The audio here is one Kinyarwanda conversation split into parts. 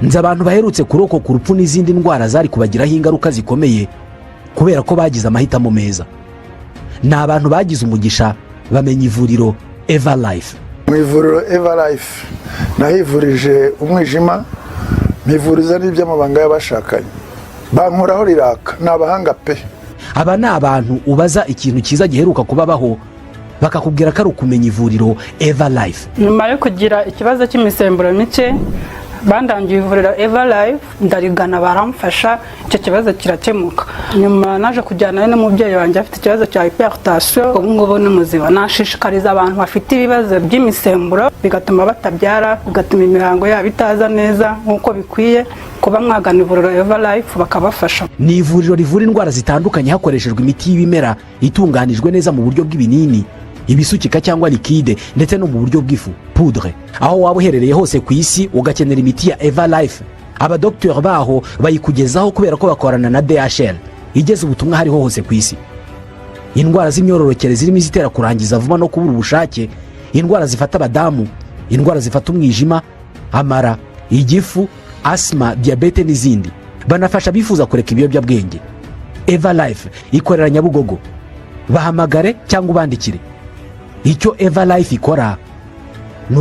nzi abantu baherutse kurokoka urupfu n'izindi ndwara zari kubagiraho ingaruka zikomeye kubera ko bagize amahitamo meza. Ni abantu bagize umugisha bamenya ivuriro Eva Life. Mu ivuriro Eva Life nahivurije umwijima, mpivuriza n'iby'amabanga y'abashakanye, bankoraho riraka, ni abahanga pe. Aba ni abantu ubaza ikintu cyiza giheruka kubabaho bakakubwira ko ari ukumenya ivuriro Eva Life. Nyuma yo kugira ikibazo cy'imisemburo mike bandangiye ivuriro Eva Life, ndarigana baramfasha, icyo kibazo kirakemuka. Nyuma naje kujyana n'umubyeyi wanjye afite ikibazo cya hypertension, ubu ngubu ni muzima. Nashishikariza abantu bafite ibibazo by'imisemburo bigatuma batabyara, bigatuma imihango yabo itaza neza nk'uko bikwiye, kuba mwagana ivuriro Eva Life bakabafasha. Ni ivuriro rivura indwara zitandukanye hakoreshejwe imiti y'ibimera itunganijwe neza mu buryo bw'ibinini, ibisukika cyangwa liquide, ndetse no mu buryo bw'ifu poudre. Aho waba uherereye hose ku isi ugakenera imiti ya Eva Life, abadokiteri baho bayikugezaho kubera ko bakorana na DHL igeze ubutumwa hariho hose ku isi. Indwara z'imyororokere zirimo izitera kurangiza vuba no kubura ubushake, indwara zifata abadamu, indwara zifata umwijima, amara, igifu, asma, diabete n'izindi. Banafasha bifuza kureka ibiyobyabwenge. Eva Life ikorera Nyabugogo. Bahamagare cyangwa ubandikire. Icyo Eva Life ikora ni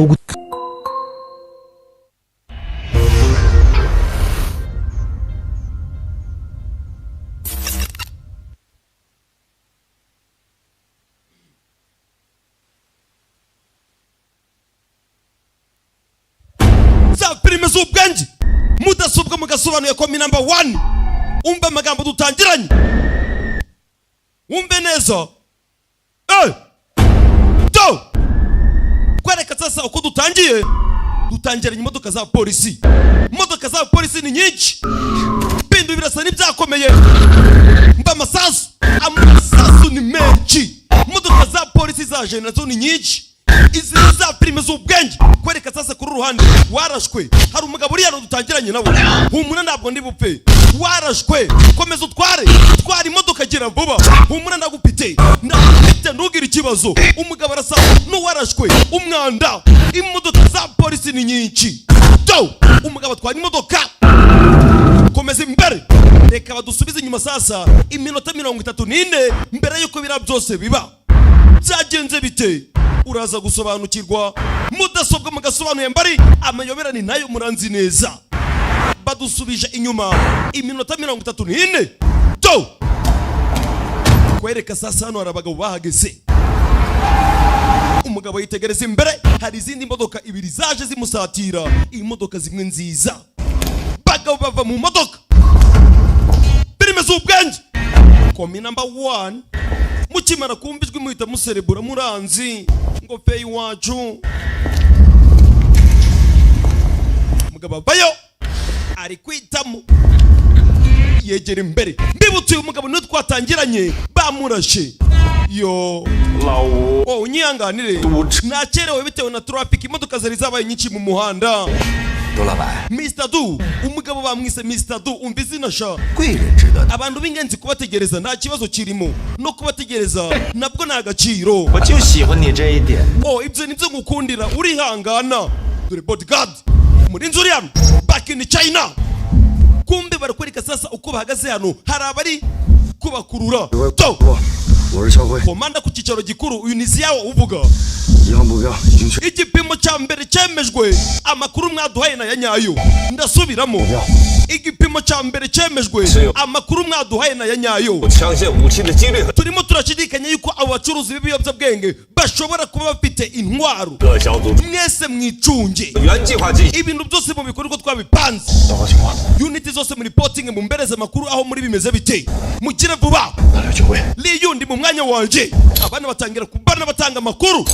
za filime z'ubwenge mudasobwa mugasobanuye ko mi number 1 umbe amagambo dutangiranye, umbe neza kwereka sasa uko dutangiranye imodoka za polisi. Imodoka za polisi ni nyinshi, bindu birasa n'ibyakomeye, mba amasasu ni menshi. Imodoka za polisi za generation ni nyinshi. Izi za filime z'ubwenge kwereka sasa kuri ruhande warashwe, hari umugabo uri yano dutangiranye nawe, humura ntabwo ndi bupfe, warashwe komeza utware imodoka gira vuba, humura ndagupite ntugire ikibazo. Umugabo arasa n'uwarashwe umwanda, imodoka za polisi ni nyinshi. Umugabo atwara imodoka, komeza imbere, reka badusubize inyuma sasa iminota 34 mbere yuko bira byose biba. Byagenze bite? Uraza gusobanukirwa. Mudasobwa mugasobanuye mbari amayobera ni nayo muranzi neza. Badusubije inyuma iminota 34. Kwereka sasa hano hari abagabo bahageze. Umugabo yitegereza imbere, hari izindi modoka ibiri zaje zimusatira, imodoka zimwe nziza. Bagabo bava mu modoka, filime z'ubwenge komi number 1. Mukimara kumbijwe muhita muserebura muranzi ngo peyi wacu. Umugabo bayo ari kwitamo, yegera imbere. Mbibutse uyu mugabo niwe twatangiranye bamurashe. Unyihanganire nakerewe bitewe na traffic, imodoka zari zabaye nyinshi mu muhanda. Mr. Du, umugabo bamwise Mr. Du, umva izina sha. Abantu b'ingenzi kubategereza nta kibazo kirimo, no kubategereza nabwo nta gaciro. Ibyo nibyo ngukundira, urihangana. Dore bodyguard murinzi uri hano back in China. Kumbe barakwereka sasa uko bahagaze hano, hari abari kubakurura. Komanda ku cyicaro gikuru, uyu nizi yawo uvuga. Igipimo cya mbere cyemejwe, amakuru mwaduhaye na yanyayo. Ndasubiramo, igipimo cya mbere cyemejwe, amakuru mwaduhaye na yanyayo. Turimo turashidikanya yuko abo bacuruzi b'ibiyobyabwenge bashobora kuba bafite intwaro. Mwese mwicunge ibintu byose mu bikorwa twabipanze. Unity zose muri reporting mu mbereze makuru aho muri bimeze bite. Mukire vuba. Liyundi mu mwanya wanje, abana batangira kubana batanga makuru.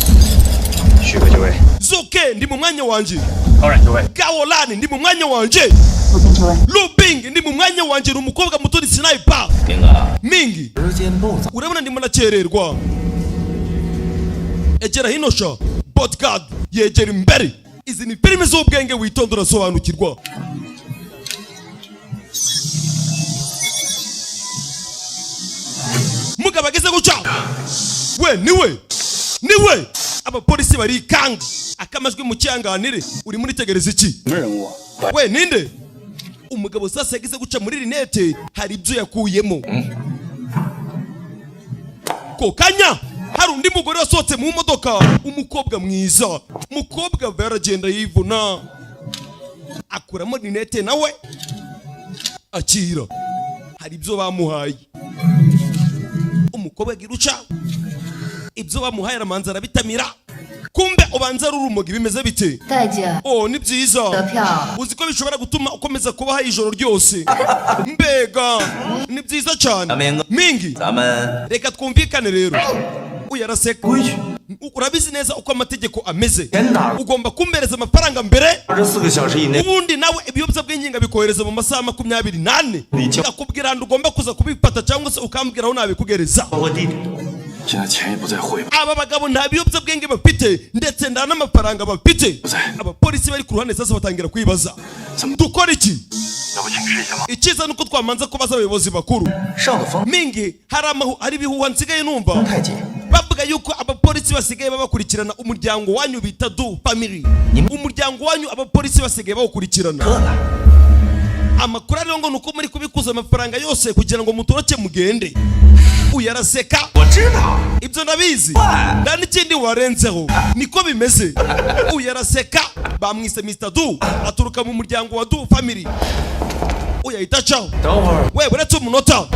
Zuke ndi mu mwanya wanje. Gawolani ndi mu mwanya wanje. Lubing ndi mu mwanya wanje, umukobwa muto ni sniper. Mingi urabona ndimo nacererwa. Egera hino sha bodyguard yegera imbere. Izi ni filime z'ubwenge witondora sobanukirwa. Mugabo ageze guca, we niwe abapolisi bari kanga akamajwi mu cyanganire. Uri muri tegereza iki? we ninde umugabo sasa yagize guca muri rinete hari ibyo yakuyemo ko kanya hari undi mugore wasohotse mu modoka umukobwa mwiza umukobwa baragenda yivuna akuramo rinete nawe akira hari ibyo bamuhaye umukobwa giruca ibyo bamuhaye aramanza arabitamira kumbe ubanza rurumogi bimeze bite oh ni byiza uzi ko bishobora gutuma ukomeza kubaho ijoro ryose mbega ni byiza cyane mingi reka twumvikane rero uyaraseka urabizi neza uko amategeko ameze ugomba kumbereza amafaranga mbere ubundi nawe ibiyobyabwenge ngabikohereza mu masaha 24 akubwira handi ugomba kuza kubifata cyangwa se ukambwira aho nabikugereza aba bagabo nta biyobyabwenge bafite ndetse nta n'amafaranga bafite abapolisi bari ku ruhande sasa batangira kwibaza dukora iki icyiza nuko twamanza kubaza abayobozi bakuru mingi hari ibihuha nsigaye numva bavuga yuko abapolisi basigaye babakurikirana umuryango wanyu bita du family umuryango wanyu abapolisi basigaye bawukurikirana amakuru rero ngo nuko muri kubikuza amafaranga yose kugira ngo mutoroke mugende uyaraseka ibyo ndabizi nda n'ikindi warenzeho niko bimeze uyaraseka bamwise Mr. Du aturuka mu muryango wa Du family uyahita caho we buretse umunota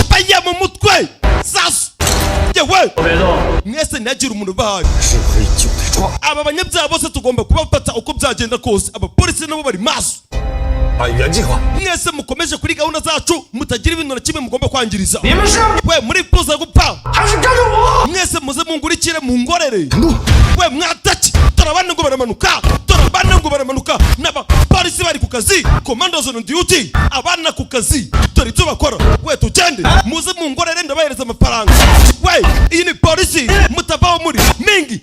baya mu mutwe sasa yewe mwese ntagira umuntu bahaye aba banyabyaha bose tugomba kubafata uko byagenda kose abapolisi nabo bari maso mwese mukomeje kuri gahunda zacu mutagira ibintu na kimwe mugomba kwangiriza we muri puza gupfa mwese muze mungurikire mu ngorere we mwataki turabana ngo baramanuka n'abapolisi bari ku kazi commandos on duty abana ku kazi dore ibyo bakora we tugende muze mu ngorere ndabahereza amafaranga we iyi ni polisi mutavaho muri mingi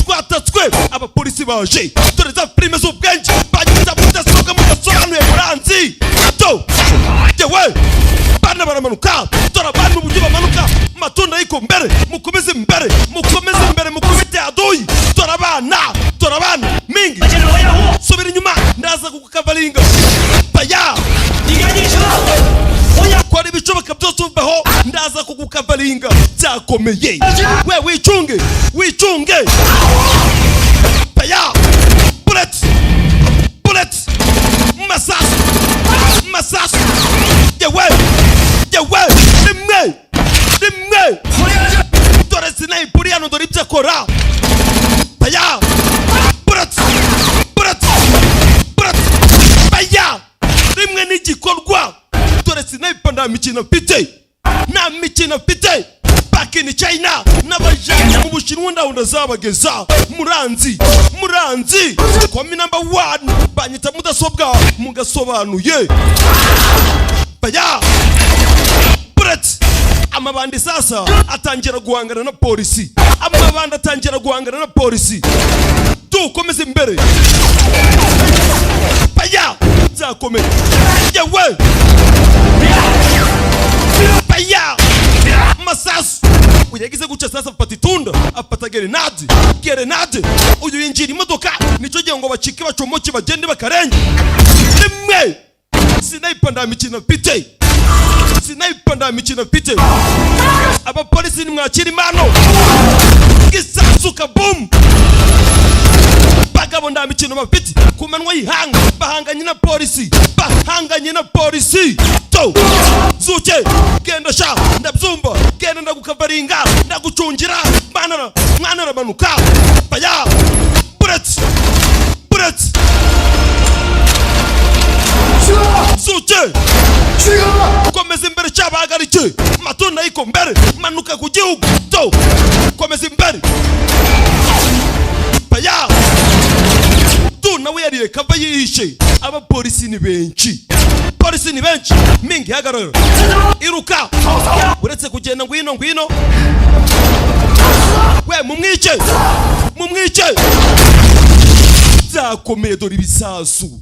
twatatswe abapolisi baje dore za prime z'ubwenge banyuza mudasoga mudasobanuye muranzi to yewe bana baramanuka dore abantu uburyo bamanuka matunda yiko mbere mukomeze mbere mukubite adoyi dore abana mingi subira inyuma ndaza kukukavalinga baya kwari bicoboka byose uvaho ndaza kukukavalinga byakomeye we wicunge baya bullet masasu yewe rimwe dore sinayipuri hano dore ibyo akora baya bullet baya rimwe n'igikorwa dore sinayipa nta mikino mfite back in China n'abajanye mu Bushinwa ndabona zabageza muranzi komi number 1 banyita mudasobwa mugasobanuye baya bullet amabandi sasa atangira guhangana na polisi tukomeze imbere baya byakomeye yewe baya masasu uyagize guca sasa afata itunda afata gerenade uyu yinjira imodoka nico gihe ngo bacike bacomoke bagende bakarenge rimwe sinayipa nta mikino mfite abapolisi nimwakira impano gisasu kaboom bagabo nta mikino bafite ku manwa y'ihanga bahanganye na polisi to zuke genda sha ndabyumva genda ndagukavaringa ndagucungira mwana aramanuka baya bullet zuke komeza imbere cyabahagarike matunda yiko mbere manuka ku gihugu to komeza imbere baya tu nawe yariye kava yihishe abapolisi ni benshi mingi hagarara iruka uretse kugenda ngwino we mumwice byakomeye dore ibisasu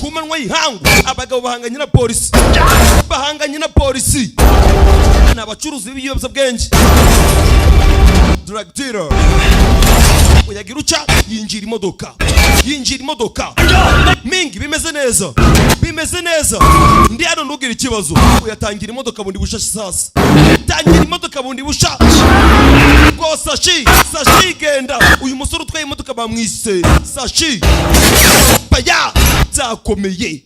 ku manwa y'ihangu abagabo bahanganye na polisi n'abacuruzi b'ibiyobyabwenge drug dealer uyagira uca yinjira imodoka yinjira imodoka. Mingi bimeze neza. Bimeze neza. Ndi hano ntugira ikibazo. Uyatangira imodoka bundi busha sasa. Tangira imodoka bundi busha. Go Sashi. Sashi genda. Uyu musore utwaye imodoka bamwise Sashi. Baya zakomeye.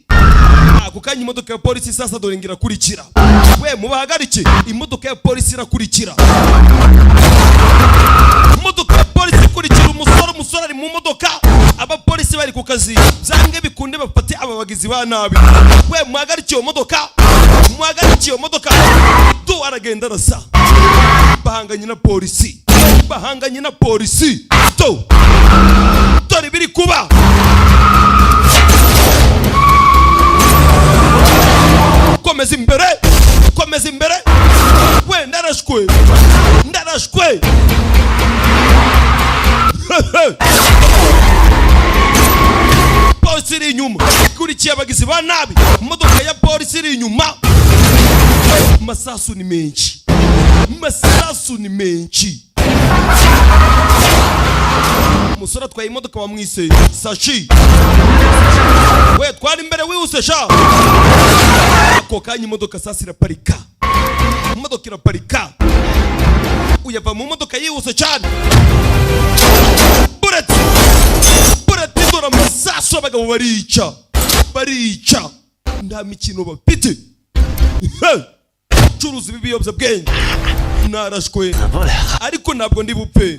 Ako kanya imodoka ya polisi sasa dore ngira kurikira. We mubahagarike, imodoka ya polisi irakurikira. Imodoka ya polisi kurikira umusore ari mu modoka. Abapolisi bari ku kazi. Zange bikunde bafate ababagizi ba nabi. We muhagarike iyo modoka. Muhagarike iyo modoka. Tu aragenda rasa. Bahanganye na polisi. Bahanganye na polisi. Tu. Dore biri kuba. Komeza imbere. Komeza imbere. We ndarashwe. Ndarashwe. Polisi iri inyuma. Kurikiye abagizi ba nabi. Imodoka ya polisi iri inyuma. Masasu ni menshi. Masasu ni menshi. Umusore atwaye imodoka bamwise Sashi. We twari imbere wihuse sha. Ako kanya imodoka sasa iraparika. Imodoka iraparika. Uyava mu modoka yihuse cyane. Bureti dora masasu abagabo barica. Barica. Nta mikino bafite. Curuzi bibiyobya bwenge. Narashwe. Ariko ntabwo ndi bupfe.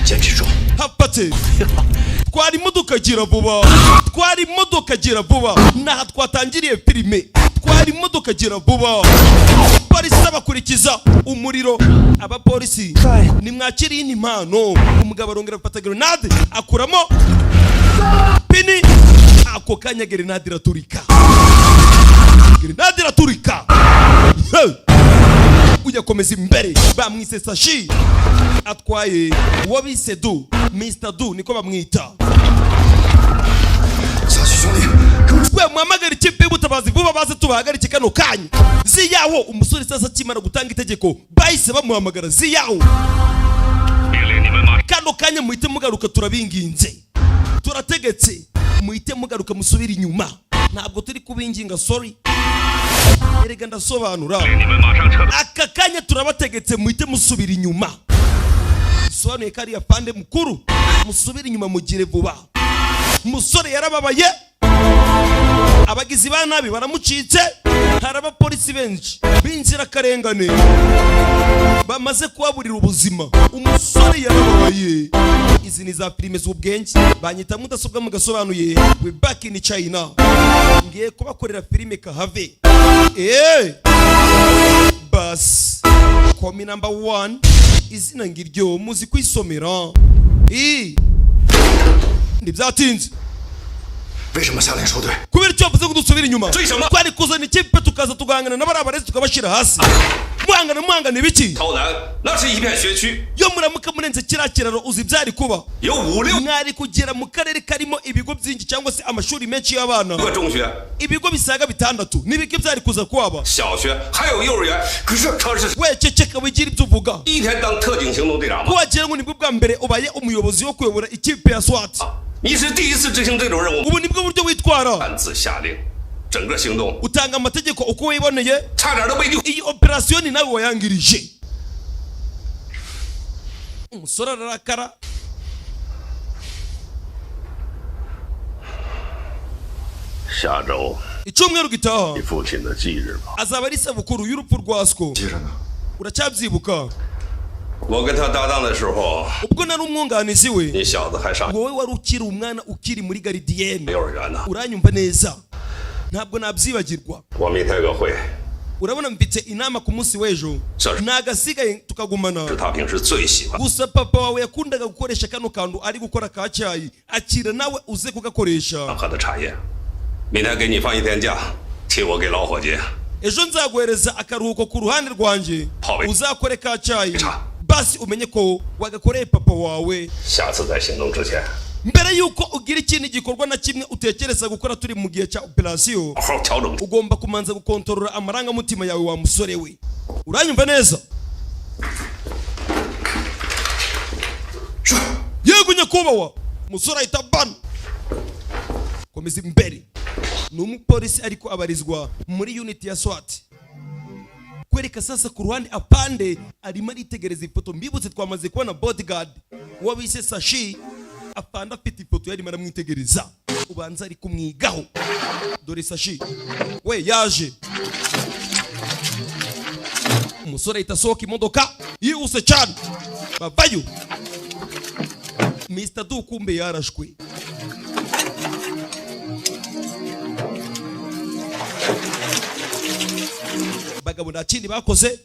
Hapate. Twari imodoka gira vuba. Twari imodoka gira vuba. Naha twatangiriye filime. Twari imodoka gira vuba. Polisi abakurikiza umuriro. Abapolisi nimwakiriye impano. Umugabo arongera afata grenade akuramo pini. Ako kanya grenade iraturika. Grenade iraturika. Uyakomeza imbere bamwise Sashi. Atwaye wabise Du, Mr. Du niko bamwita. We muhamagara ikipe y'ubutabazi vuba baze tubahagarike kano kanya. Ziyaho umusore sasa kimara gutanga itegeko bahise bamuhamagara ziyaho. Kano kanya muhite mugaruka turabinginze. Turategetse muhite mugaruka musubira inyuma. Ntabwo turi kubinginga sorry. Erega ndasobanura. Aka kanya turabategetse muhite musubira inyuma. Sobanuye kari yapande mukuru. Musubira inyuma mugire vuba. Musore yarababaye. Abagizi ba nabi baramucitse. Haraba polisi benshi binjira karengane. Bamaze kubaburira ubuzima. Umusore yarababaye. Izi ni za filime z'ubwenge. Banyita mudasobwa mugasobanuye. We back in China. Ngiye kubakorera filime kahave. Bas. Komi number 1. Izina ngiryo muzi kwisomera. Ndibyatinze. 为什么下令收队？ kubera icyo bavuze ngo dusubire inyuma. 追什么？ twari kuzana ikipe tukaza tugahangana n'abarabarezi tukabashira hasi. Muhangana ibiki? 超南那是一片学区， Yo muramuka murenze kiriya kiraro uzi byari kuba. 有5、6 Mwari kugera mu karere karimo ibigo byinshi cyangwa se amashuri menshi y'abana. 个中学、 Ibigo bisaga 6 n'ibiki byari kuza kwaba. 小学，还有幼儿园。可是他是 We ceceka wigira ibyo uvuga. 第一天当特警行动队长吗？ Wagira ngo nibwo bwa mbere ubaye umuyobozi wo kuyobora ikipe ya SWAT. 你是第一次执行这种任务， Ubu nibwo buryo witwara. 擅自下令，整个行动 Utanga amategeko uko wiboneye. 差点都被Iyi operation ni nawe wayangirije. Umusore ararakara. 下周 Icyumweru gitaha 你父亲的忌日吧。 azaba ari isabukuru y'urupfu rwa Sko. 记着呢。 Uracyabyibuka? 我跟他搭档的时候， Ubwo nari umwunganizi we. 你小子还上 Wowe wari ukiri umwana ukiri muri garidiyene. 幼儿园呢。 Uranyumva neza. Ntabwo nabyibagirwa. 我明天有个会， Urabona mfite inama ku munsi w'ejo. Sir. Nagasigaye tukagumana. 是他平时最喜欢。 Gusa papa wawe yakundaga gukoresha kano kantu ari gukora ka cyayi. Akira nawe uze kugakoresha. 喝的茶叶，明天给你放1天假，替我给老伙计 Ejo nzaguhereza akaruhuko ku ruhande rwanjye. Pawe. Uzakore ka cyayi. Cha. Basi umenye ko wagakoreye papa wawe. 下次在行动之前， Mbere yuko ugira ikindi gikorwa na kimwe utekereza gukora turi mu gihe cya operation, 好好调整。 ugomba kumanza gukontorora amarangamutima yawe wa musore we. Uranyumva neza? 是。 Yego nyakubahwa. Musore ahita bana. dukomeza imbere. Ni umupolisi ariko abarizwa muri unit ya SWAT. Kwereka sasa ku ruhande apande arimo aritegereza ifoto. Mbibutse twamaze kubona bodyguard wabise Sashi apanda afite ifoto yari maramwitegereza. Ubanza ari kumwigaho. Dore Sashi we yaje. Umusore itasohoka imodoka yihuse cyane. Bavayo. Mr. Du kumbe yarashwe. Bagabo nta kindi bakoze,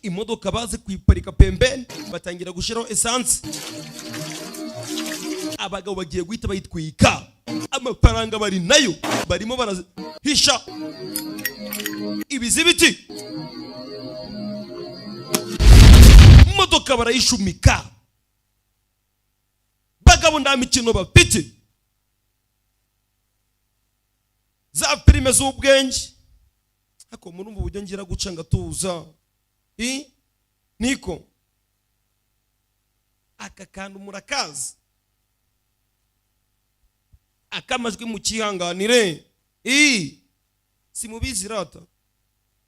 imodoka baze kuyiparika pembeni batangira gushiraho essence. Abagabo bagiye guhita bayitwika, amafaranga bari nayo barimo barahisha ibizibiti. Imodoka barayishumika. Bagabo nta mikino bafite, za filime z'ubwenge. Ako murumva uburyo ngira guca ngatuza. Niko aka kantu murakazi, akamajwi mu kihanganire. Simubizi rata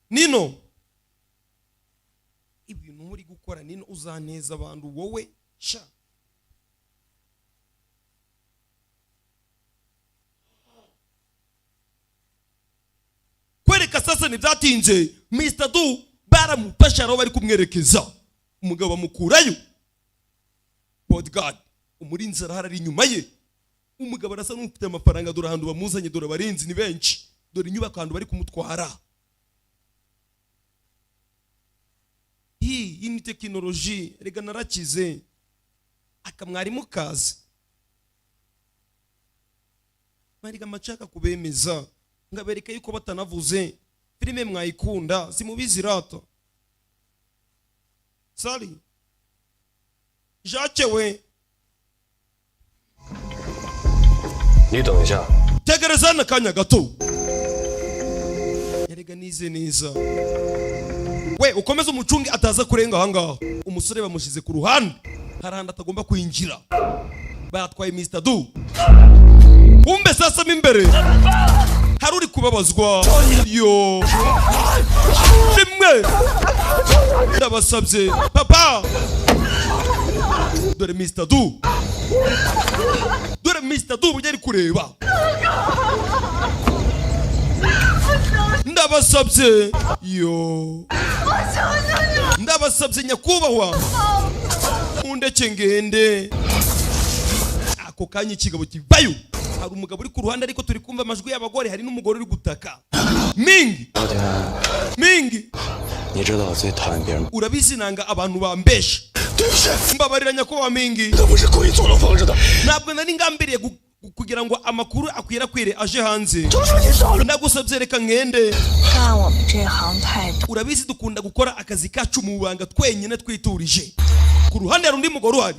Nino, ibintu muri gukora Nino uzaneza abantu wowe sha. Kwereka sasa ntibyatinze, Mr. Du baramufasha aho bari kumwerekeza. Umugabo amukurayo. Bodyguard umurinzi arahari inyuma ye. Umugabo arasa n'ufite amafaranga, dore ahantu bamuzanye, dore abarinzi ni benshi, dore inyubako ahantu bari kumutwara. Iyi ni tekinoloji, rega narakize. Akamwarimu kazi mariga macaka kubemeza ngabereka yuko batanavuze filime mwayikunda. Simubizi rata Sali Jacques we. 你等一下。 Tegereza n'akanya gato. Yarega nize neza. We ukomeza umucungi ataza kurenga ahangaha. Umusore bamushize ku ruhande, harahandi atagomba kwinjira. Batwaye Mr. Du. Kumbe sasa mimbere haruri kubabazwa. Yo rimwe ndabasabye papa. Dore Mr. Du, dore Mr. Du bujya ari kureba. Ndabasabye yo, ndabasabye nyakubahwa undeke ngende. Ako kanya ikigabo kivayo, hari umugabo uri ku ruhande ariko turi kumva amajwi y'abagore, hari n'umugore uri gutaka. Mingi Mingi, urabizi nanga abantu bambesha. Mbabarira nyakubahwa Mingi, ntabwo nari ngambiriye kugira ngo amakuru akwirakwire aje hanze. Ndagusabye reka ngende. Urabizi dukunda gukora akazi kacu mu banga twenyine twiturije. Ku ruhande hari undi mugore uhari,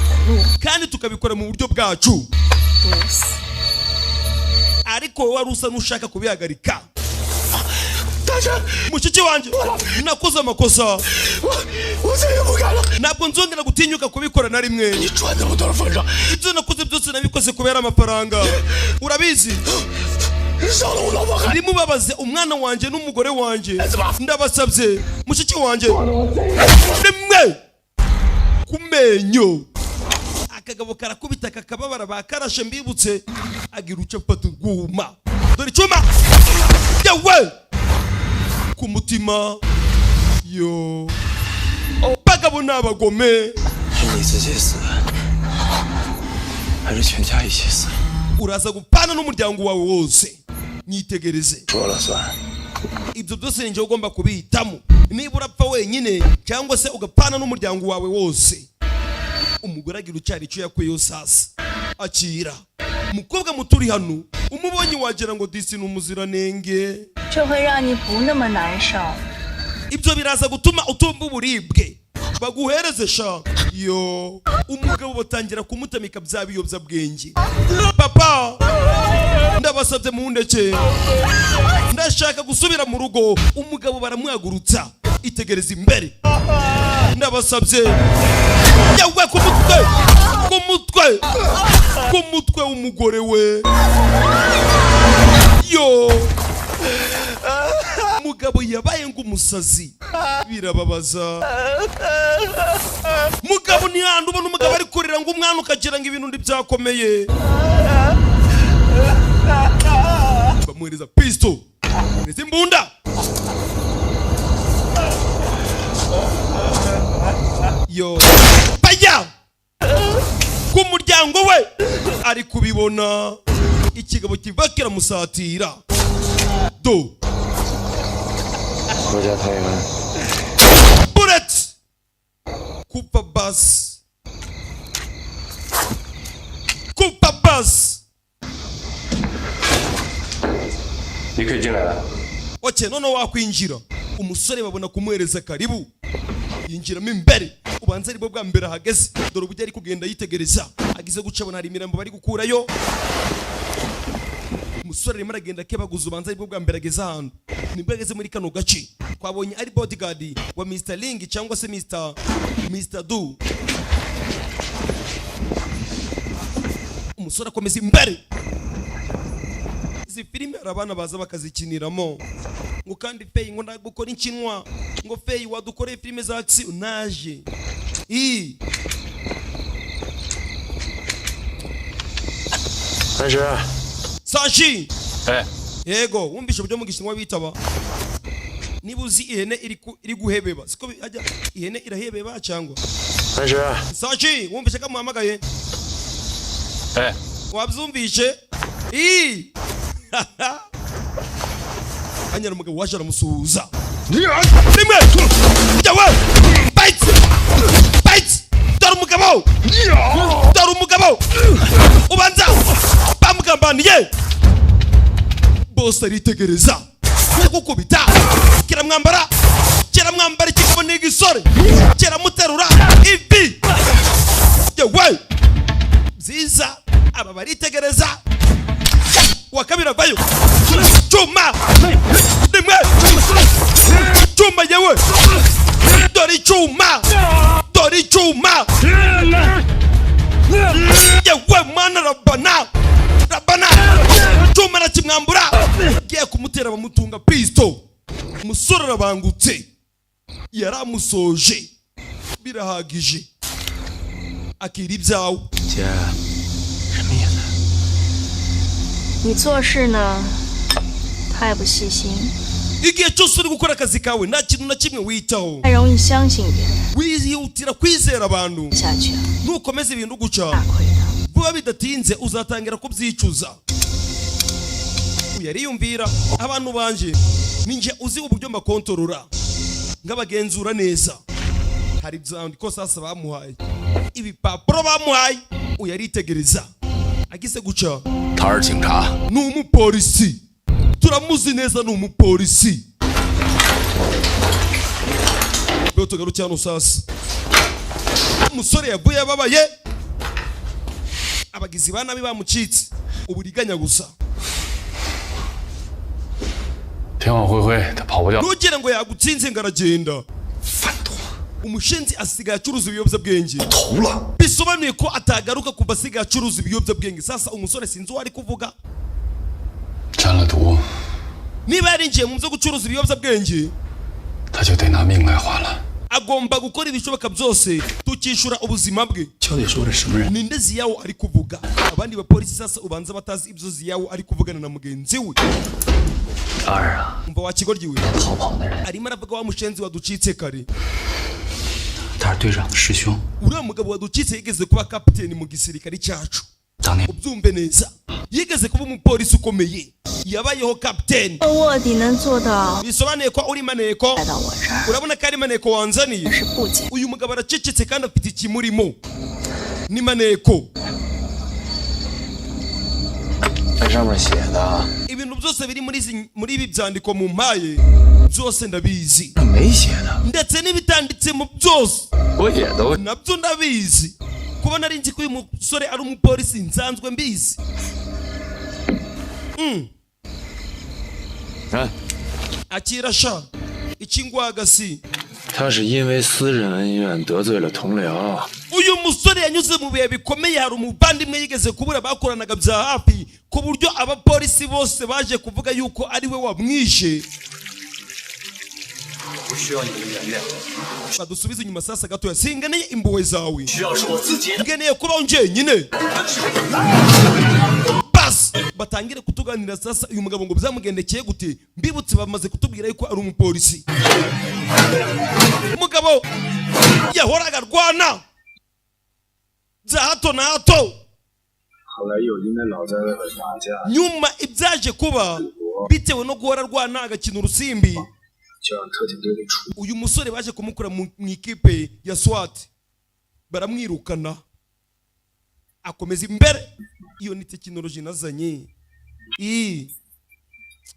kandi tukabikora mu buryo bwacu. Ariko wari usa n'ushaka kubihagarika. Mushiki wanjye nakoze amakosa, ntabwo nzongera gutinyuka kubikora na rimwe. Ibyo nakoze byose nabikoze kubera amafaranga. Urabizi nimubabaze umwana wanjye n'umugore wanjye. Ndabasabye mushiki wanjye rimwe kumenyo. Akagabo karakubita kakababara bakarashe. Mbibutse agira uce mfata urwuma, dore icyuma yawe ku mutima. Yo bagabo n'abagome, uraza gupana n'umuryango wawe wose. Nyitegereze, ibyo byose ninjye ugomba kubihitamo. Niba urapfa wenyine cyangwa se ugapana n'umuryango wawe wose. Umugore agira ucyari icyo yakuyeho sasa. Akira mukobwa muturi hano, umubonye wagira ngo disi n'umuziranenge. Ibyo biraza gutuma utumva uburibwe baguhereze sha. Yo umugabo batangira kumutamika bya biyobya bwenge. Papa ndabasabye mundeke, ndashaka gusubira mu rugo. Umugabo baramwagurutsa. Itegereza imbere. Ndabasabye yawe ku mutwe, ku mutwe, ku mutwe w'umugore we. yo mugabo yabaye ngumusazi birababaza mugabo ni handi ubona umugabo ari kurira ngo umwana ukagira ngo ibintu ndibyakomeye bamuhereza pisto ndetse imbunda yo bajya ku muryango we ari kubibona ikigabo kiva kiramusatira do bullet kupa bus oke none wakwinjira umusore babona kumuhereza karibu yinjiramo imbere ubanza aribwo bwa mbere ahageze dore uburyo ari kugenda yitegereza agize guca abona hari imirambo bari gukurayo umusore arimo aragenda kebaguza ubanza aribwo bwa mbere ageze ahantu nibwo ageze muri kano gace twabonye ari bodyguard wa Mr. Ling cyangwa se Mr. Du umusore akomeza imbere izi filime hari abana baza bakazikiniramo ngo kandi Fei ngo ndagukora inkinwa ngo Fei wadukoreye filime za action naje Sashi yego wumvishe uburyo mu gishinwa bitaba niba uzi ihene iri guhebeba siko ajya ihene irahebeba cyangwa Sashi wumvishe ko muhamagaye wabyumvishe anyara umugabo waje aramusuhuza rimwe jawe bite dore umugabo ubanza bamugambaniye bose aritegereza gukubita kiramwambara ikigabo n'igisore kiramuterura ivi yewe byiza aba baritegereza wakabiri avayo chuma rimwe chuma yewe dore chuma yewe mana rabana chuma nakimwambura giye kumutera bamutunga pisto umusore arabangutse yaramusoje birahagije akiri ibyawe 你做事呢太不细心， igihe cyose uri gukora akazi kawe nta kintu na kimwe witaho 太容易相信别人 wihutira kwizera abantu 下去， nukomeza ibintu guca 大亏的。 vuba bidatinze uzatangira kubyicuza uyariyumvira abantu banje ninje uzi uburyo mbakontorora ngabagenzura neza hari byandiko sasa bamuhaye ibipapuro bamuhaye uyaritegereza agize guca 他是警察， n'umupolisi turamuzi neza n'umupolisi byo tugarukira no sasa umusore yavuye ababaye abagizi banabi bamucitse uburiganya gusa 天网恢恢，他跑不掉。 ntugire ngo yagutsinze ngaragenda umushenzi asigaye acuruza ibiyobyabwenge 头了， bisobanuye ko atagaruka kuva asigaye acuruza ibiyobyabwenge sasa umusore sinzi uwo ari kuvuga 沾了毒， niba yarinjiye mu byo gucuruza ibiyobyabwenge 他就得拿命来换了。 agomba gukora ibishoboka byose tukishura ubuzima bwe 小姐说的什么人？ ninde ziyawo ari kuvuga abandi bapolisi sasa ubanza batazi ibyo ziyawo ari kuvugana na mugenzi we 二啊， umva wakigoryiwe 逃跑的人， arimo aravuga wa mushenzi waducitse kare 他是队长的师兄， uriya mugabo waducitse yigeze kuba kapiteni mu gisirikare cyacu 当年 ubyumve neza yigeze kuba umupolisi ukomeye yabayeho kapiteni 卧底能做到 bisobanuye ko uri maneko 来到我这儿， urabona ko ari maneko wanzaniye 是不简 uyu mugabo aracecetse kandi afite ikimurimo ni maneko 在上面写的， ibintu byose biri muri ibi byandiko mu mpaye byose ndabizi 那没写的， ndetse n'ibitanditsemo byose 我也都 nabyo ndabizi kuba nari nzi ko uyu musore ari umupolisi nsanzwe mbizi 看， akira sha ikingwagasi 他是因为私人恩怨得罪了同僚。 uyu musore yanyuze mu bihe bikomeye hari umuvandimwe yigeze kubura bakoranaga bya hafi ku buryo abapolisi bose baje kuvuga yuko ari we wamwishe. badusubize inyuma sasa gatoya singeneye impuhwe zawe ngeneye kubaho njyenyine bas batangire kutuganira sasa uyu mugabo ngo byamugendekeye gute mbibutse bamaze kutubwira yuko ari umupolisi. umugabo yahoraga arwana za hato na hato nyuma ibyaje kuba bitewe no guhora arwana agakina urusimbi uyu musore baje kumukura mu ikipe ya SWAT baramwirukana akomeza imbere. iyo ni tekinoloji nazanye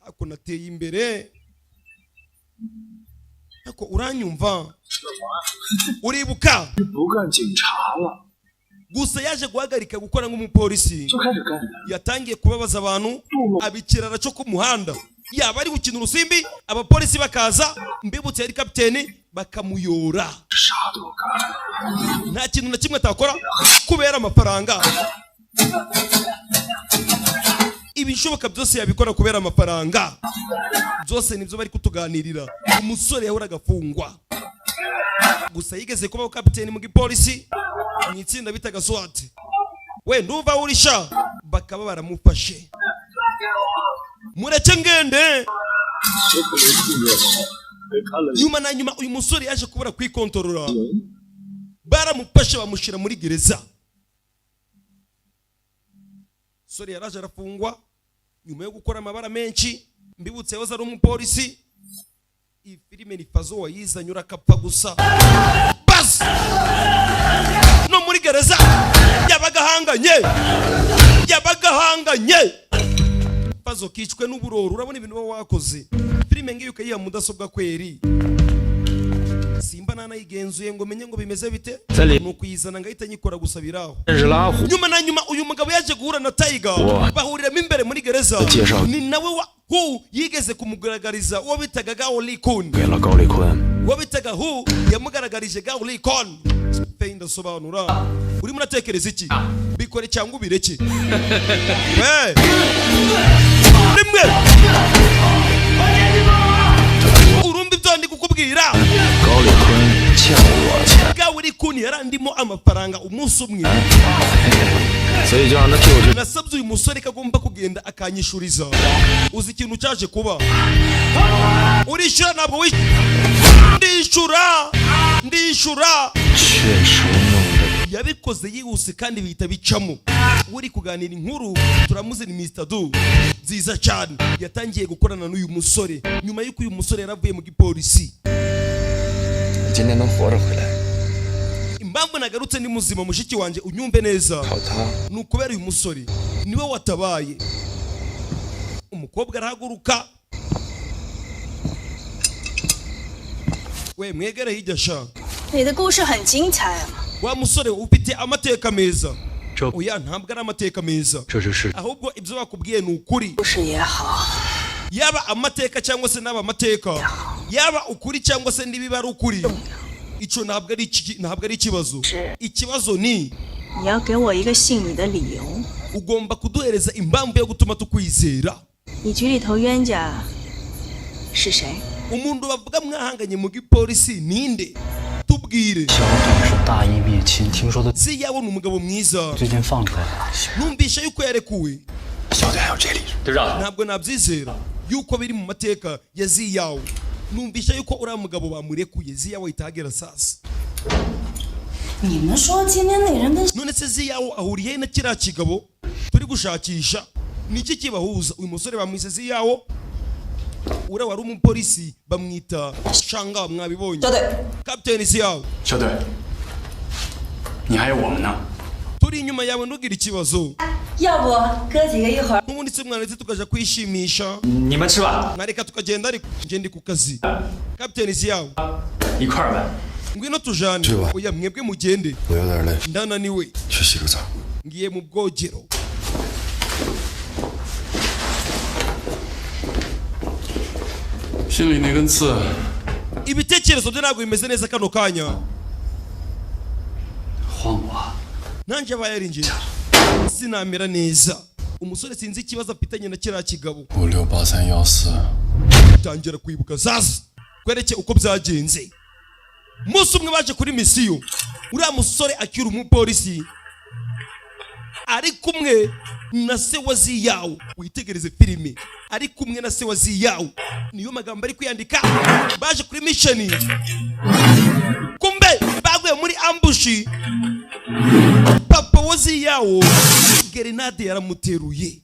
ako nateye imbere ako uranyumva uribuka gusa yaje guhagarika gukora nk'umupolisi yatangiye kubabaza abantu abikirara cyo ku muhanda yaba ari gukina urusimbi abapolisi bakaza mbibutse yari kapiteni bakamuyora nta kintu na kimwe atakora kubera amafaranga ibishoboka byose yabikora kubera amafaranga byose nibyo bari kutuganirira. umusore yahoraga afungwa gusa yigeze kubaho kapiteni mu gipolisi mu itsinda bitaga SWAT we nduva urisha bakaba baramufashe mureke ngende. nyuma na nyuma uyu musore yaje kubura kwikontorora baramufashe bamushira muri gereza. sore yaraje arafungwa nyuma yo gukora amabara menshi mbibutse yoza ari umupolisi. iyi filime ni fazo wayizanye urakapfa gusa bas no muri gereza yabagahanganye fazo kicwe n'uburoro. urabona ibintu baba wakoze filime ngiyo ukayiha mudasobwa kweri simba nanayigenzuye ngo menye ngo bimeze bite nuko yizana ngahita nyikora gusa biraho. nyuma na nyuma uyu mugabo yaje guhura na Tiger bahuriramo imbere muri gereza ni nawe yigeze kumugaragariza uwo bitaga Gaolikun uwo bitaga yamugaragarije Gaolikun. ndasobanura urimo uratekereza iki bikore cyangwa ubireke rimwe urumva ibyo ndi kukubwira. Gaolikun yarandimo amafaranga umunsi umwe nasabye uyu musore ko agomba kugenda akanyishuriza. uzi ikintu cyaje kuba urishura ntabwo ndishura yabikoze yihuse kandi bihita bicamo. uri kuganira inkuru turamuze ni Mr. Du nziza cyane yatangiye gukorana n'uyu musore nyuma y'uko uyu musore yaravuye mu gipolisi. impamvu nagarutse ni muzima mushiki wanjye unyumve neza ni ukubera uyu musore niwe watabaye. umukobwa arahaguruka we mwegere hirya sha wa musore ufite amateka meza. oya ntabwo ari amateka meza ahubwo ibyo bakubwiye ni ukuri yaba amateka cyangwa se n'aba amateka yaba ukuri cyangwa se nibiba ari ukuri icyo ntabwo ari ikibazo. ikibazo ni ugomba kuduhereza impamvu yo gutuma tukwizera. umuntu bavuga mwahanganye mu gipolisi ninde tubwire. si yabona umugabo mwiza numvisha yuko yarekuwe ntabwo nabyizera yuko biri mu mateka ya ziyawo. numvisha yuko uriya mugabo bamurekuye ziyawo itagera sasa. none se ziyawo ahuriye na kiriya kigabo turi gushakisha niki kibahuza? uyu musore bamwise ziyawo uriya wari umupolisi bamwita Shanga mwabibonye kapiteni ziyawo. turi inyuma yawe ntugire ikibazo n'ubundi se mwana ndetse tukaja kwishimisha nareka tukagenda ariko ngende ku kazi. kapiteni ziyawo ngwino tujane. oya mwebwe mugende ndananiwe ngiye mu bwogero. 心里那根刺 ibitekerezo bye ntabwo bimeze neza kano kanya 换我， nanjye aba yarinjiye sinamera neza. Umusore sinzi ikibazo afitanye na kiriya kigabo. 568314， tangira kwibuka sasa kwereke uko byagenze. Umunsi umwe baje kuri misiyo, uriya musore akiri umupolisi ari kumwe na se wa Ziyawo. Witegereze filime, ari kumwe na se wa Ziyawo, niyo magambo ari kwiyandika. Baje kuri mission, kumbe baguye muri ambushi. Papa wa Ziyawo grenade yaramuteruye.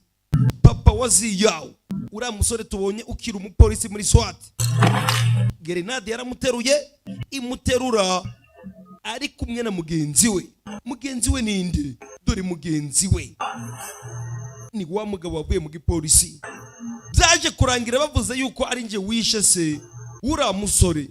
Papa wa Ziyawo, uriya musore tubonye ukiri umupolisi muri SWAT, grenade yaramuteruye, imuterura ari kumwe na mugenzi we. Mugenzi we ninde? Dore mugenzi we ni wa mugabo wavuye mu gipolisi. Byaje kurangira bavuze yuko ari nje wishe se uriya musore.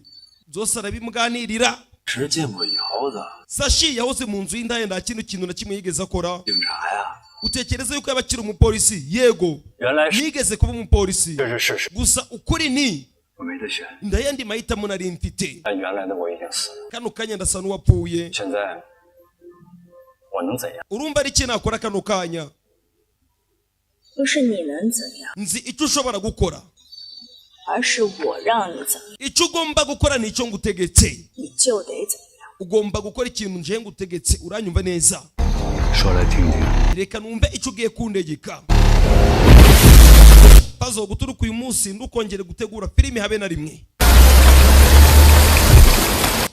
Byose arabimuganirira. 是见过以后的 Sashi yahoze mu nzu y'indaya, nta kintu na kimwe yigeze akora. 警察呀， Utekereza yuko yabakira umupolisi? Yego, 原来是 yigeze kuba umupolisi. 这是事实， Gusa ukuri ni 我没得选， ndayandi mahitamo nari mfite. 但原来的我已经死了， Kano kanya ndasa n'uwapfuye. 现在我能怎样？ Urumva ari iki nakora kano kanya? 不是你能怎样， Nzi icyo ushobora gukora. 而是我让你怎样， Icyo ugomba gukora ni icyo ngutegetse. 你就得怎样。 Ugomba gukora ikintu nje ngutegetse. Uranyumva neza? 说来听听。 Reka numve icyo ugiye kundegeka. Pazo guturuka uyu munsi ndukongere gutegura filime habe na rimwe.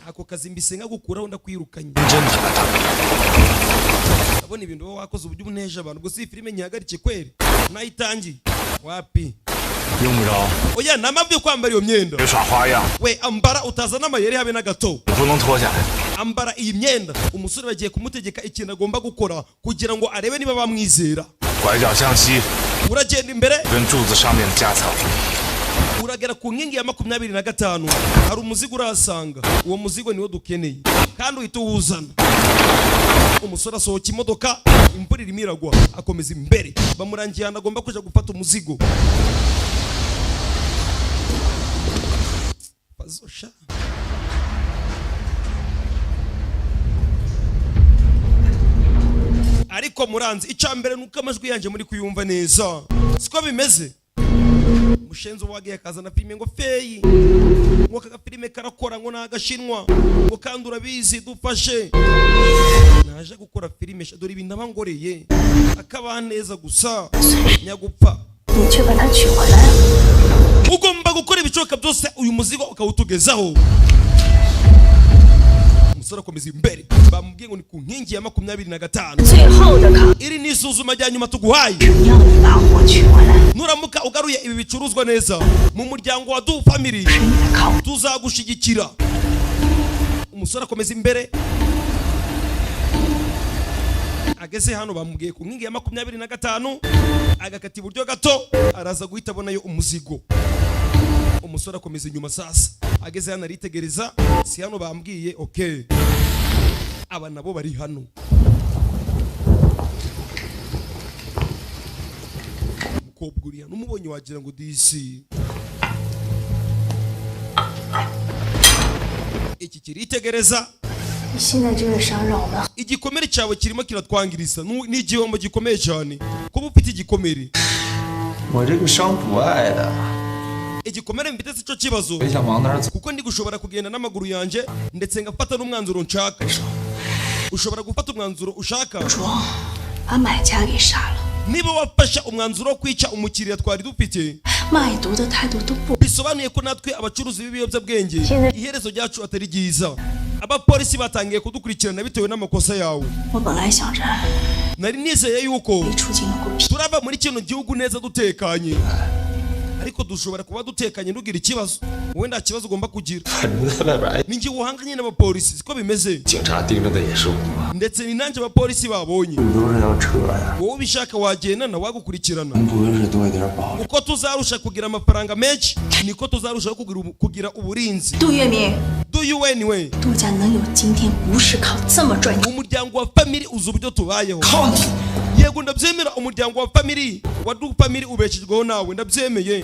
Ako kazi mbise nkagukuraho ndakwirukanye. Abona ibintu baba wakoze uburyo ubuneje abantu. Gusa iyi filime nyihagarike kweri. Nayitangiye. Wapi? 用不着， Oya namabwiye kwambara iyo myenda. 别耍花样， We ambara utazana amayeri habe na gato. 我不能脱下来。 Ambara iyi myenda. Umusore bagiye kumutegeka ikintu agomba gukora kugira ngo arebe niba bamwizera. 拐角向西， Uragenda imbere, 跟柱子上面的夹层。 uragera ku nkingi ya 25. Hari umuzigo urahasanga. Uwo muzigo niwo dukeneye kandi uhita uwuzana. Umusore asohoka imodoka, imvura irimo iragwa, akomeza imbere. Bamurangiye ahantu agomba kuja gufata umuzigo. Bazosha ariko muranzi icambere nuko amajwi yanje muri kuyumva neza. Siko bimeze? Mushenzo wagiye akazana filime ngo feyi, ngo aka filime karakora ngo nagashinwa, ngo kandi urabizi dufashe. Naje gukora filime dore ibintu abangoreye akaba neza gusa nyagupfa. 你去把它取回来。 Ugomba gukora ibicoka byose uyu muzigo ukawutugezaho. Umusore akomeza imbere, bamubwiye ngo ni ku nkingi ya 25. 最后的考， Iri ni isuzuma rya nyuma tuguhaye. 只要你把我取回来， Nuramuka ugaruye ibi bicuruzwa neza mu muryango wa Du Family, 是你的考。 tuzagushigikira. Umusore akomeza imbere, ageze hano bamubwiye ku nkingi ya 25, agakata iburyo gato, araza guhita abonayo umuzigo. Umusore akomeza inyuma sasa, ageze hano aritegereza, si hano bambwiye. Okay, aba nabo bari hano. Umukobwa uriya n'umubonye wagira ngo disi. Iki kiritegereza, 你现在这个伤让我们 igikomere cyawe kirimo kiratwangiriza. Ni igihombo gikomeye cyane kuba ufite igikomere. 我这个伤不爱的， Igikomere mfite si cyo kibazo, 我想往哪儿走？ kuko ndi gushobora kugenda n'amaguru yanjye ndetse ngafata n'umwanzuro nshaka. Ushobora gufata umwanzuro ushaka. 装，把买家给杀了， Niba wafasha umwanzuro wo kwica umukiriya twari dufite, 卖毒的态度都不。 bisobanuye ko natwe abacuruzi b'ibiyobyabwenge iherezo ryacu atari ryiza. Abapolisi batangiye kudukurikirana bitewe n'amakosa yawe. 我本来想着 Nari nizeye yuko 离出境了个屁， turava muri kino gihugu neza dutekanye, ariko dushobora kuba dutekanye ntugira ikibazo. Wowe nta kibazo ugomba kugira. 反正在外边，哎， Ni njye uhanganye n'abapolisi, siko bimeze. 警察盯着的也是我。 Ndetse ni nanjye abapolisi babonye. 你都是要扯呀， Wowe ubishaka wagendana wagukurikirana. 不是多一点保障。 Uko tuzarusha kugira amafaranga menshi niko tuzarushaho kugira uburinzi. 杜月明， Do you anyway? 杜家能有今天，不是靠这么赚钱， Umuryango wa family uzi uburyo tubayeho. 靠你！ Yego ndabyemera, umuryango wa family wa Du Family ubeshejweho nawe, ndabyemeye.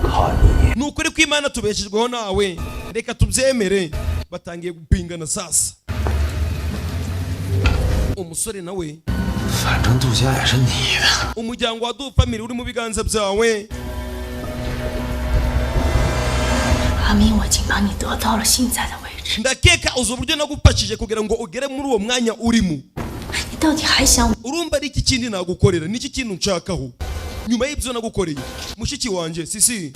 靠你。 nukuri ko Imana tubeshejweho nawe reka tubyemere batangiye gupingana sasa umusore nawe 反正杜家也是你的。 umuryango wa Du family uri mu biganza byawe 阿明，我已经把你得到了现在的位置， ndakeka uzi uburyo nagufashije kugira ngo ugere muri uwo mwanya urimo 你到底还想？ urumva ari iki kindi nagukorera niki kintu nshakaho nyuma y'ibyo nagukoreye mushiki wanjye sisi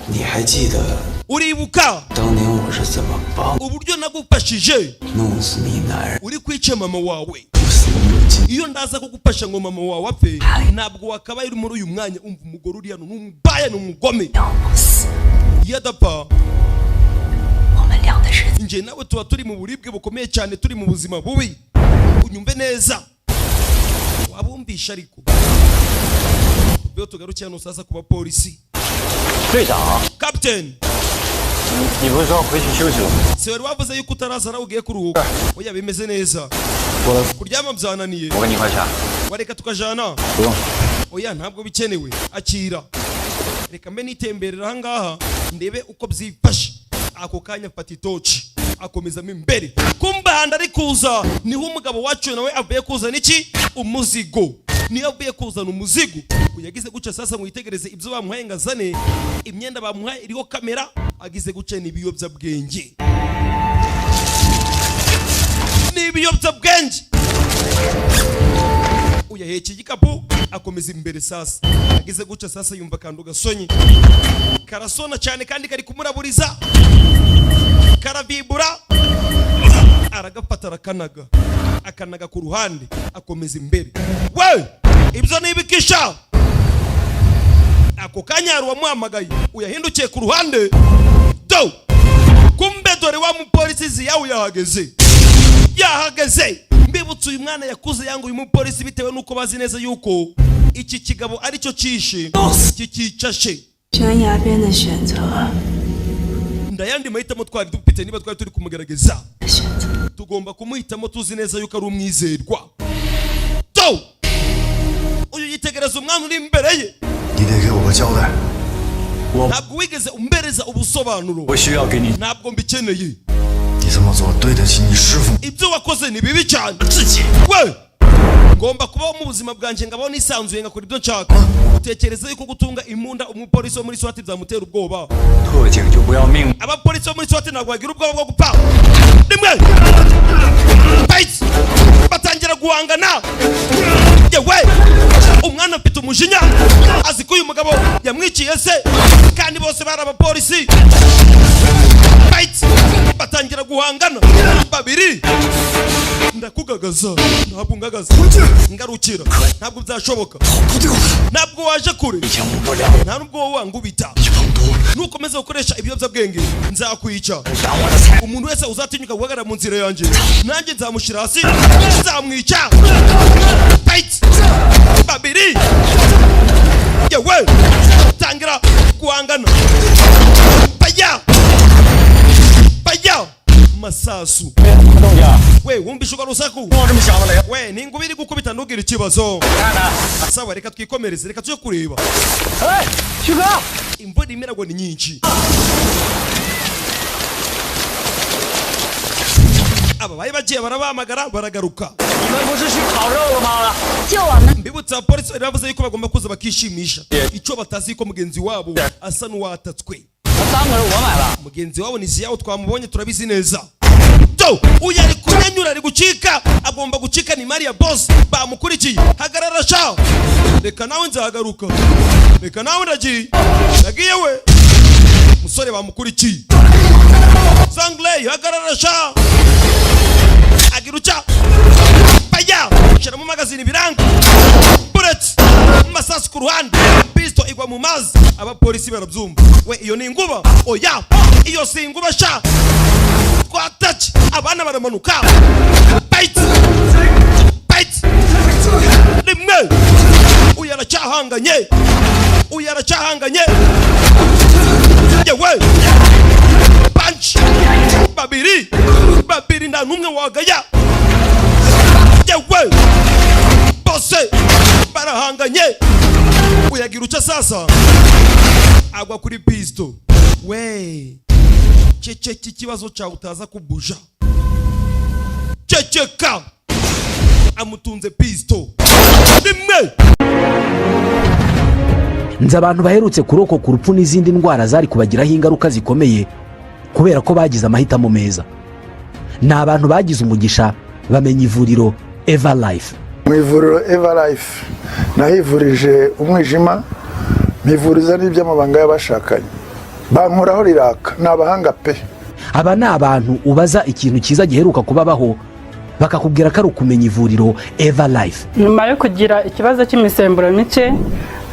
你还记得 uribuka 当年我是怎么帮 uburyo nagufashije 弄死你男人， uri kwica mama wawe 不死你亲？ iyo ndaza kugufasha ngo mama wawe apfe ntabwo wakabaye uri muri uyu mwanya umva umugore uri hano n'umubaya n'umugome 要不死， iyo adapfa 我们俩的日子 njye nawe tuba turi mu buribwe bukomeye cyane turi mu buzima bubi unyumve neza wabumvisha ariko byo tugarukiye hano sasa ku bapolisi 队长， Captain 你不是说回去休息了吗？ se wari wavuze yuko utarazana ugiye kuruhuka oya bimeze neza 我的， kuryama byananiye 我跟你一块下。 wareka tukajana 不用， oya ntabwo bikenewe akira reka mbe nitemberera ahangaha ndebe uko byifashe ako kanya mfata itoci akomezamo imbere kumbahanda ari kuza niho umugabo wacu nawe avuye kuzana iki umuzigo niyo avuye kuzana umuzigo yagize guca sasa mwitegereze ibyo bamuhaye ngo azane imyenda bamuhaye iriho kamera agize guca n'ibiyobyabwenge n'ibiyobyabwenge uyahekeye igikapu akomeza imbere sasa agize guca sasa yumva akantu gasonye karasona cyane kandi kari kumuraburiza karavibura aragafata arakanaga akanaga ku ruhande akomeza imbere we ibyo nibikisha ako kanya hari uwamuhamagaye uyahindukiye ku ruhande do kumbe dore wa mupolisi ziyawe yahageze mbibutse uyu mwana yakuze yanga uyu mupolisi bitewe nuko bazi neza yuko iki kigabo aricyo cyishe kikicashe 悬崖边的选择， ndayandi mahitamo twari dufite niba twari turi kumugerageza 选择。 tugomba kumuhitamo tuzi neza yuko ari umwizerwa do uyu yitegereza umwana uri imbere ye 你得给我个交代。 ntabwo wigeze umbereza ubusobanuro 我需要给你 ntabwo mbikeneye 你这么做对得起你师傅。 ibyo wakoze ni bibi cyane 自己。 we ngomba kubaho mu buzima bwanjye ngabaho nisanzuye ngakora ibyo nshaka utekereza yuko gutunga imbunda umupolisi wo muri swati byamutera ubwoba 特警就不要命。 abapolisi bo muri swati ntabwo bagira ubwoba bwo gupfa rimwe Fight! batangira guhangana yewe umwana afite umujinya azi ko uyu mugabo yamwiciye se kandi bose bari abapolisi Fight! batangira guhangana babiri ndakugagaza ntabwo ngagaza ngarukira ntabwo byashoboka ntabwo waje kure nta nubwo wowe wangubita nukomeza gukoresha ibiyobyabwenge nzakwica umuntu wese uzatinyuka guhagarara mu nzira yanjye nanjye nzamushyira hasi nzamwica Fight! babiri yewe tangira guhangana bajya masasu 东家， we wumvishe urwo rusaku 我这么想的嘞。 we ni ingubiri gukubita ntugire ikibazo 看看， sawa reka twikomereze reka tujye kureba 哎，旭哥， imvura irimo iragwa ni nyinshi aba bari bagiye barabahamagara baragaruka 你们不是去烤肉了吗？ 就我们 mbibutsa abapolisi bari bavuze yuko bagomba kuza bakishimisha icyo batazi ko mugenzi wabo asa n'uwatatswe 3个人我买了。 mugenzi wabo ni ziyawo twamubonye turabizi neza do uyu ari kunyanyura ari gucika agomba gucika ni Maria boss bamukurikiye hagarara sha reka nawe nzahagaruka reka nawe ndagiye we musore bamukurikiye Zangley hagarara sha agiruca bajya shyiramo magazine biranga bullet masasu ku ruhande pistol igwa mu mazi abapolisi barabyumva we iyo ni inguba oya iyo si inguba sha twatache abana baramanuka bite rimwe uyu aracyahanganye yewe punch babiri nta n'umwe wagaya yewe bose barahanganye uyagira uca sasa agwa kuri pisto. We ceceka ikibazo cyawe utaza kubuja. Ceceka amutunze pisto rimwe. nzi abantu baherutse kurokoka urupfu n'izindi ndwara zari kubagiraho ingaruka zikomeye kubera ko bagize amahitamo meza. ni abantu bagize umugisha bamenya ivuriro Eva Life. mu ivuriro Eva Life nahivurije umwijima, mpivuriza n'iby'amabanga y'abashakanye, bankuraho riraka. ni abahanga pe. aba ni abantu ubaza ikintu cyiza giheruka kubabaho bakakubwira ko ari ukumenya ivuriro Eva Life. nyuma yo kugira ikibazo cy'imisemburo mike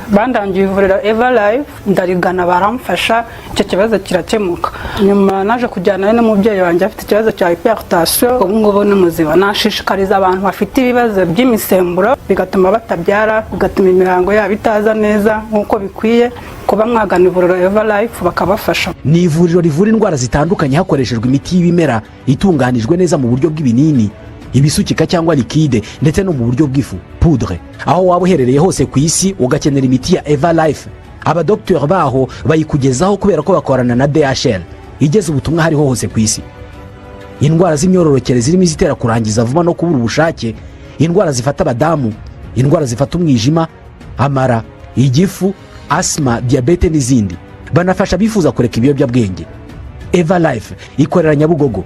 bandangiye ivuriro Eva Life ndarigana baramfasha, icyo kibazo kirakemuka. nyuma naje kujyana n'umubyeyi wanjye afite ikibazo cya hypertension, ubu ngubu ni muzima. nashishikariza abantu bafite ibibazo by'imisemburo bigatuma batabyara, bigatuma imihango yabo itaza neza nk'uko bikwiye, kuba mwagana ivuriro Eva Life bakabafasha. ni ivuriro rivura indwara zitandukanye hakoreshejwe imiti y'ibimera itunganijwe neza mu buryo bw'ibinini, ibisukika cyangwa likide, ndetse no mu buryo bw'ifu poudre. aho waba uherereye hose ku isi ugakenera imiti ya Eva Life, abadokiteri baho bayikugezaho kubera ko bakorana na DHL igeze ubutumwa hariho hose ku isi. indwara z'imyororokere zirimo izitera kurangiza vuba no kubura ubushake, indwara zifata abadamu, indwara zifata umwijima, amara, igifu, asima, diyabete n'izindi. banafasha bifuza kureka ibiyobyabwenge. Eva Life ikorera Nyabugogo.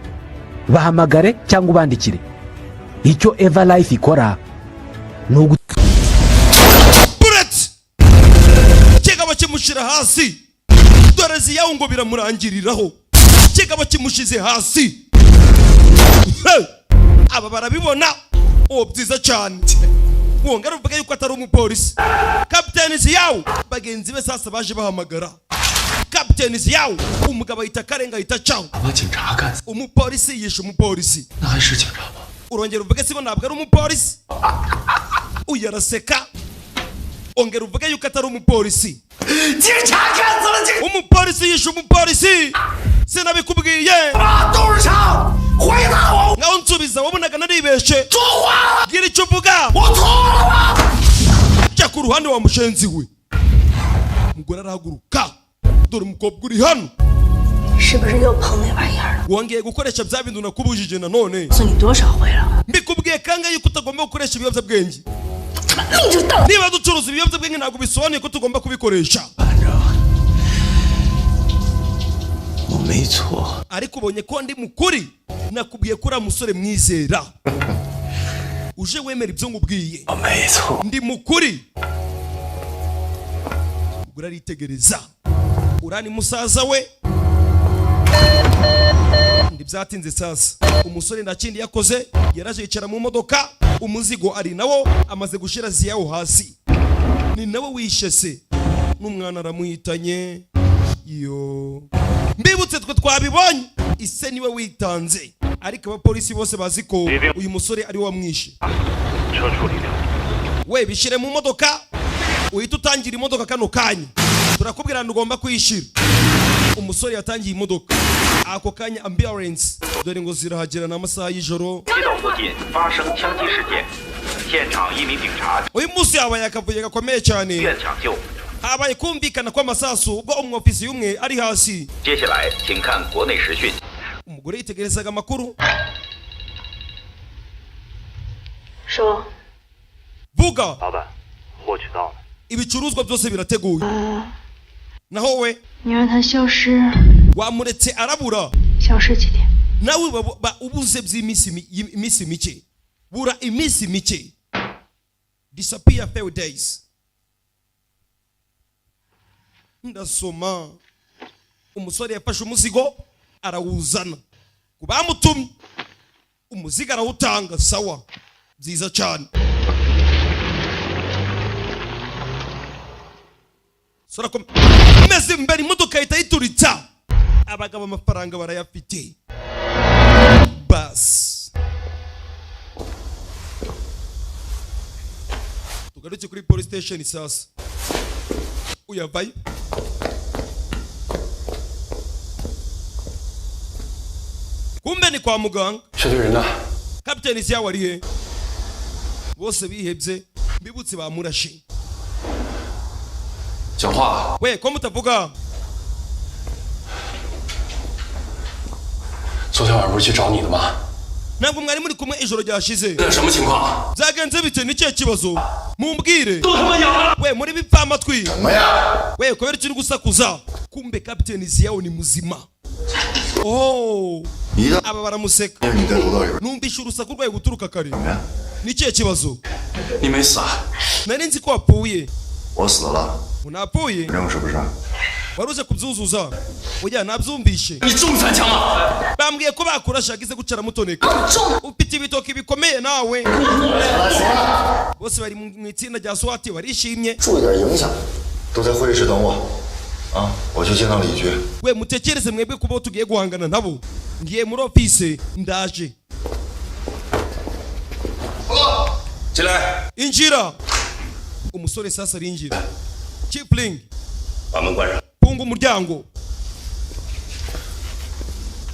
bahamagare cyangwa ubandikire. icyo Eva Life ikora ni Bullet kigabo kimushira hasi, dore ziyawo ngo biramurangiriraho. kigabo kimushize hasi. aba barabibona byiza cyane. wongera uvuga yuko atari umupolisi. Kapiteni ziyawo bagenzi be sasa baje bahamagara. Kapiteni ziyawo umugabo ahita karenga ahita cawo. umupolisi yishe umupolisi. urongera uvuge siko ntabwo ari umupolisi. uyaraseka. ongera uvuge yuko atari umupolisi. umupolisi yishe umupolisi. sinabikubwiye. ngaho nsubiza, wabonaga naribeshe. gira icyo uvuga. jya ku ruhande wa mushenzi we. umugore arahaguruka. dore umukobwa uri hano. wongeye gukoresha bya bintu nakubujije nanone. mbikubwiye kangahe yuko utagomba gukoresha ibiyobyabwenge. niba ducuruza ibiyobyabwenge ntabwo bisobanuye ko tugomba kubikoresha. ariko ubonye ko ndi mukuri, nakubwiye ko uri umusore mwizera. uje wemera ibyo ngubwiye. ndi mukuri. ubwo aritegereza. urani musaza we. ndi byatinze sasa. umusore ndakindi yakoze, yaraje yicara mu modoka, umuzigo ari nawo amaze gushira ziyawo hasi. ni nawe wishe se. n'umwana aramuhitanye. yo mbibutse twe twabibonye. ise niwe witanze, ariko abapolisi bose bazi ko uyu musore ari wamwishe. we bishire mu modoka, uhita utangira imodoka kano kanya. turakubwira ngo ugomba kuyishira. umusore yatangiye imodoka. ako kanya ambulance dore ngo zirahagera n'amasaha y'ijoro. uyu munsi yabaye akavuye gakomeye cyane. habaye kumvikana kw'amasasu ubwo umwofisi y'umwe ari hasi. umugore yitegerezaga amakuru. vuga. ibicuruzwa byose birateguye. naho we wamuretse arabura. nawe ubuze by'iminsi mike. bura iminsi mike. disappear few days. ndasoma. umusore yafashe umuzigo arawuzana ku bamutumye. umuzigo arawutanga. sawa, byiza cyane. meze imbere imodoka ihita yituritsa. abagabo amafaranga barayafite. basi tugaruke kuri police station sasa. uyavayo. kumbe ni kwa muganga. kapiteni ziyawo ari he? bose bihebye, mbibutse bamurashe. 讲话。喂，ko mutavuga? 昨天晚上不是去找你的吗？ ntabwo mwari muri kumwe ijoro ryashize. 那什么情况？ byagenze bite ni cye kibazo mumbwire. we muri bipfa amatwi. 什么呀？ we kubera icyo uri gusakuza kumbe kapiteni Ziyawo ni muzima. Oh, aba baramuseka. 你在楼道里边。 numvishe urusaku rwayo guturuka kare. ni cye kibazo? 你没死啊？ nari nzi ko wapfuye. 我死了。 unapfuye? 任务是不是？ waruze kubyuzuza. oya nabyumvishe. 你中3枪了。 bambwiye ko bakurasha agize gucara mutoneka. ufite ibitoki bikomeye nawe. bose bari mu itsinda rya swati barishimye. 注意点影响。都在会议室等我。啊，我去见到李局。 we mutekereze mwebwe kuba tugiye guhangana nabo. ngiye muri office ndaje. 进来， injira. umusore sasa arinjira. Kipling, 把门关上。 funga umuryango.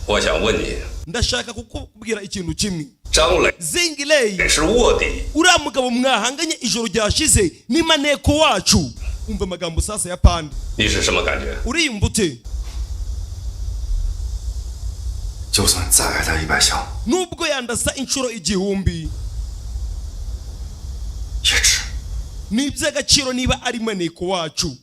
我想问你， ndashaka kukubwira ikintu kimwe. 张磊 Zingilei 是卧底， uriya mugabo mwahanganye ijoro ryashize ni maneko wacu. umva amagambo sasa ya pande. 你是什么感觉？ uriyumva ute? 就算再挨他100枪， nubwo yandasa inshuro igihumbi 也值。 ni iby'agaciro niba ari maneko wacu.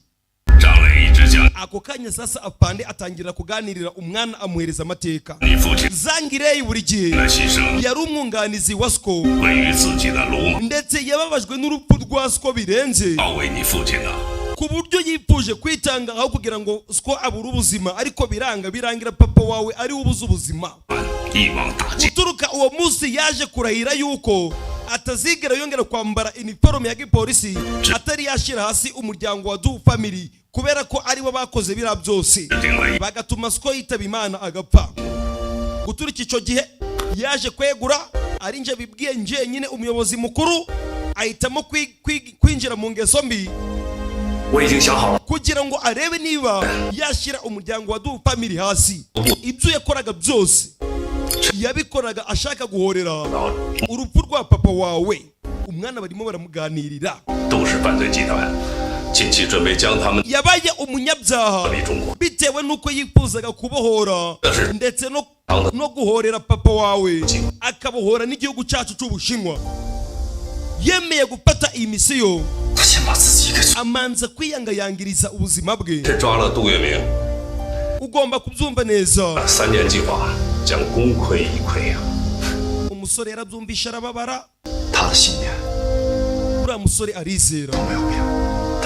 张磊一直讲 ako kanya sasa apande atangira kuganirira umwana amuhereza amateka. 你父亲 Zangilei buri gihe 的牺牲 yari umwunganizi wa Sko 位于自己的鲁莽， ndetse yababajwe n'urupfu rwa Sko birenze 要为你父亲呢。 ku buryo yipfuje kwitanga aho kugira ngo Sko abure ubuzima, ariko birangira papa wawe ari ubuze ubuzima. 一网打尽。 guturuka uwo munsi yaje kurahira yuko atazigera yongera kwambara iniforume ya gipolisi atari yashyira hasi umuryango wa Du Family, kubera ko aribo bakoze biriya byose bagatuma Sko yitaba Imana agapfa. guturika icyo gihe yaje kwegura, ari nje bibwiye nje nyine umuyobozi mukuru ahitamo kwinjira mu ngeso mbi 我已经想好了。 kugira ngo arebe niba yashyira umuryango wa Du Family hasi. ibyo yakoraga byose yabikoraga ashaka guhorera urupfu rwa papa wawe. umwana barimo baramuganirira. 都是犯罪集团，近期准备将他们 yabaye umunyabyaha 离中国。 bitewe nuko yifuzaga kubohora ndetse no guhorera papa wawe, akabohora n'igihugu cyacu cy'Ubushinwa. yemeye gufata iyi misiyo 他先把自己给做。 amanza kwiyangayangiriza ubuzima bwe. 是抓了杜月明， ugomba kubyumva neza. 3年计划将功亏一篑呀。 umusore yarabyumvisha arababara. 他的信念 uriya musore arizera. 都没有变。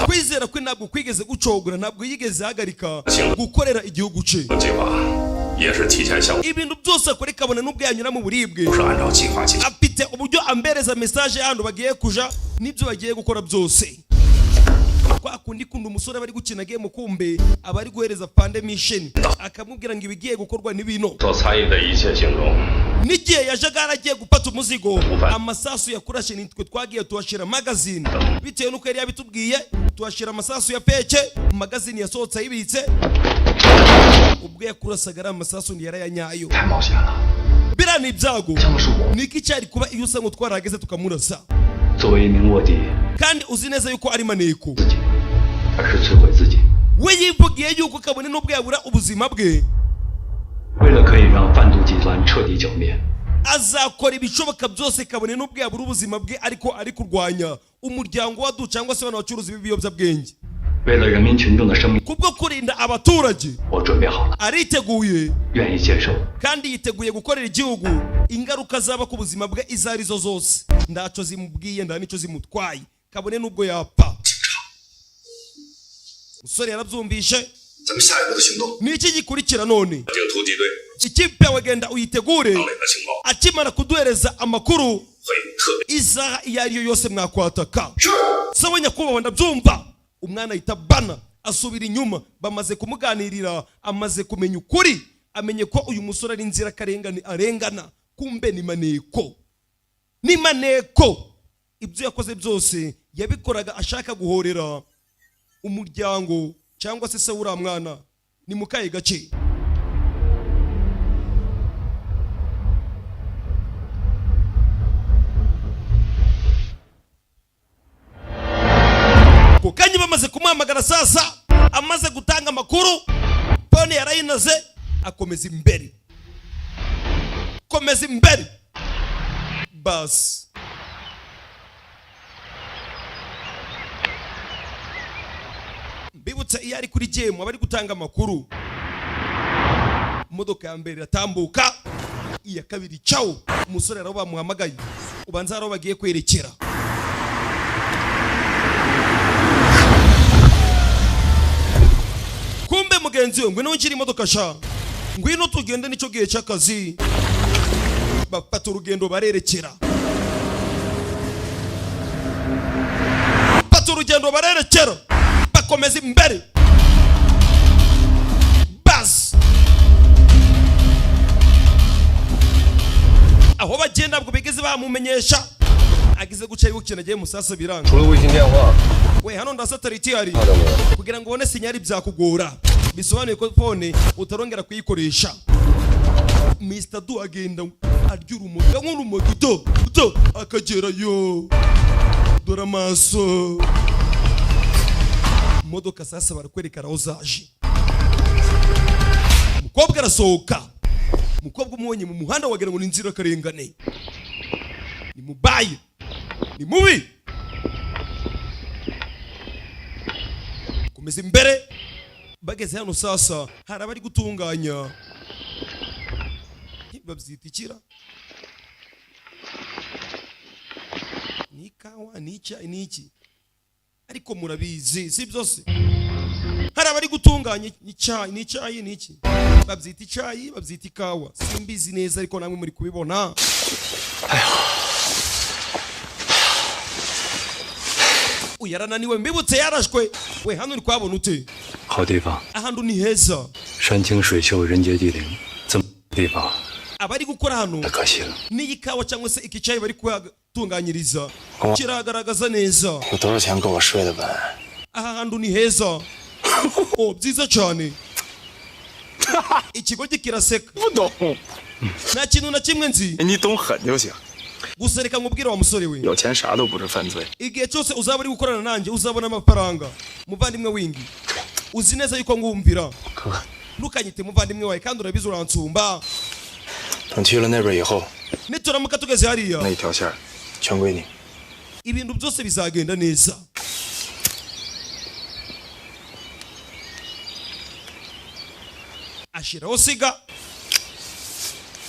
kwizera kwe ntabwo kwigeze gucogora, ntabwo yigeze ahagarika gukorera igihugu cye. 计划也是提前向， ibintu byose akora ikabona n'ubwo yanyura mu buribwe. 不是按照计划进行。 afite uburyo ambereza message y'ahantu bagiye kuja n'ibyo bagiye gukora byose. kwa kundi kunda umusore bari gukina game kumbe abari guhereza pande mission akamubwira ngo ibigiye gukorwa n'ibino. 所参与的一切行动， n'igihe yajaga aragiye gufata umuzigo amasasu yakurashe nitwe twagiye tuhashira magazine bitewe nuko yari yabitubwiye. tuhashira amasasu ya peke, magazine yasohotse ayibitse. ubwo yakurasaga ari amasasu ndi yarayanyayo. 太冒险了。 biriya ni ibyago. 这么说， niki cyari kuba iyo usa ngo twarahageze tukamurasa 作为一名卧底， kandi uzi neza yuko ari maneko. 自己，而是摧毁自己。 we yivugiye yuko kabone n'ubwo yabura ubuzima bwe 为了可以让贩毒集团彻底剿灭， azakora ibishoboka byose kabone n'ubwo yabura ubuzima bwe, ariko ari kurwanya umuryango wa Du cyangwa se abantu bacuruza ibiyobyabwenge. 为了人民群众的生命， kubwo kurinda abaturage 我准备好了， ariteguye 愿意接受。 kandi yiteguye gukorera igihugu. ingaruka zaba ku buzima bwe izo arizo zose ntacyo zimubwiye nta nicyo zimutwaye kabone n'ubwo yapfa. umusore yarabyumvishe. 咱们下一步的行动， ni iki gikurikira none? 警突击队 ikipe yawe genda uyitegure. 张磊的情报 akimara kuduhereza amakuru 会特别 isaha iyo ari yo yose mwakwataka. sawa nyakubahwa ndabyumva. umwana ahita bana asubira inyuma. bamaze kumuganirira amaze kumenya ukuri, amenye ko uyu musore ari inzirakarengane arengana. kumbe ni maneko. ni maneko. ibyo yakoze byose yabikoraga ashaka guhorera umuryango cyangwa se se uriya mwana. ni mu kahe gace? ku kanya bamaze kumuhamagara sasa amaze gutanga amakuru pone yarayinaze akomeza imbere komeza imbere bas bibutsa iyo ari kuri jemu abari gutanga amakuru imodoka ya mbere iratambuka iya kabiri cawo umusore rero bamuhamagaye ubanza rero bagiye kwerekera kumbe mugenzi we ngwino nkiri imodoka sha ngwino tugende nicyo gihe cy'akazi bafata urugendo barerekera bafata urugendo barerekera bakomeza imbere bas aho bagenda bwo bigeze bamumenyesha agize guca yukina giye musasa biranga we hano nda satellite yari kugira ngo ubone sinyari byakugora bisobanuye ko phone utarongera kuyikoresha Mr. Du agenda arya urumogi nk'urumogi do akagera yo dora maso modoka sasa barakwerekana aho zaje umukobwa arasohoka umukobwa umubonye mu muhanda wagira ngo ni inzira karengane ni mubaye ni mubi komeza imbere bageze hano sasa hari abari gutunganya babyita ikira ni ikawa ni icyayi ni iki ariko murabizi si byose hari abari gutunganya icyayi ni icyayi ni iki babyita icyayi babyita ikawa simbizi neza ariko namwe muri kubibona uyarananiwe mbibutse yarashwe we hano uri kwabona ute 好地方 ahantu ni heza 山清水秀人杰地灵这么地方 abari gukora hano 太可惜了 ni ikawa cyangwa se iki cyayi bari kuhatunganyiriza kiragaragaza neza 有多少钱够我睡的本？ aha hantu ni heza oh byiza cyane ikigo kiraseka 不懂， nta kintu na kimwe nzi 你懂狠就行。 gusa reka nkubwire wa musore we 有钱啥都不是犯罪。 igihe cyose uzaba uri gukorana nanjye uzabona amafaranga muvandimwe wingi uzi neza yuko ngumvira ntukanyite muvandimwe wawe kandi urabizi uransumba 等去了那边以后， nituramuka tugeze hariya 那一条线全归你。 ibintu byose bizagenda neza ashiraho siga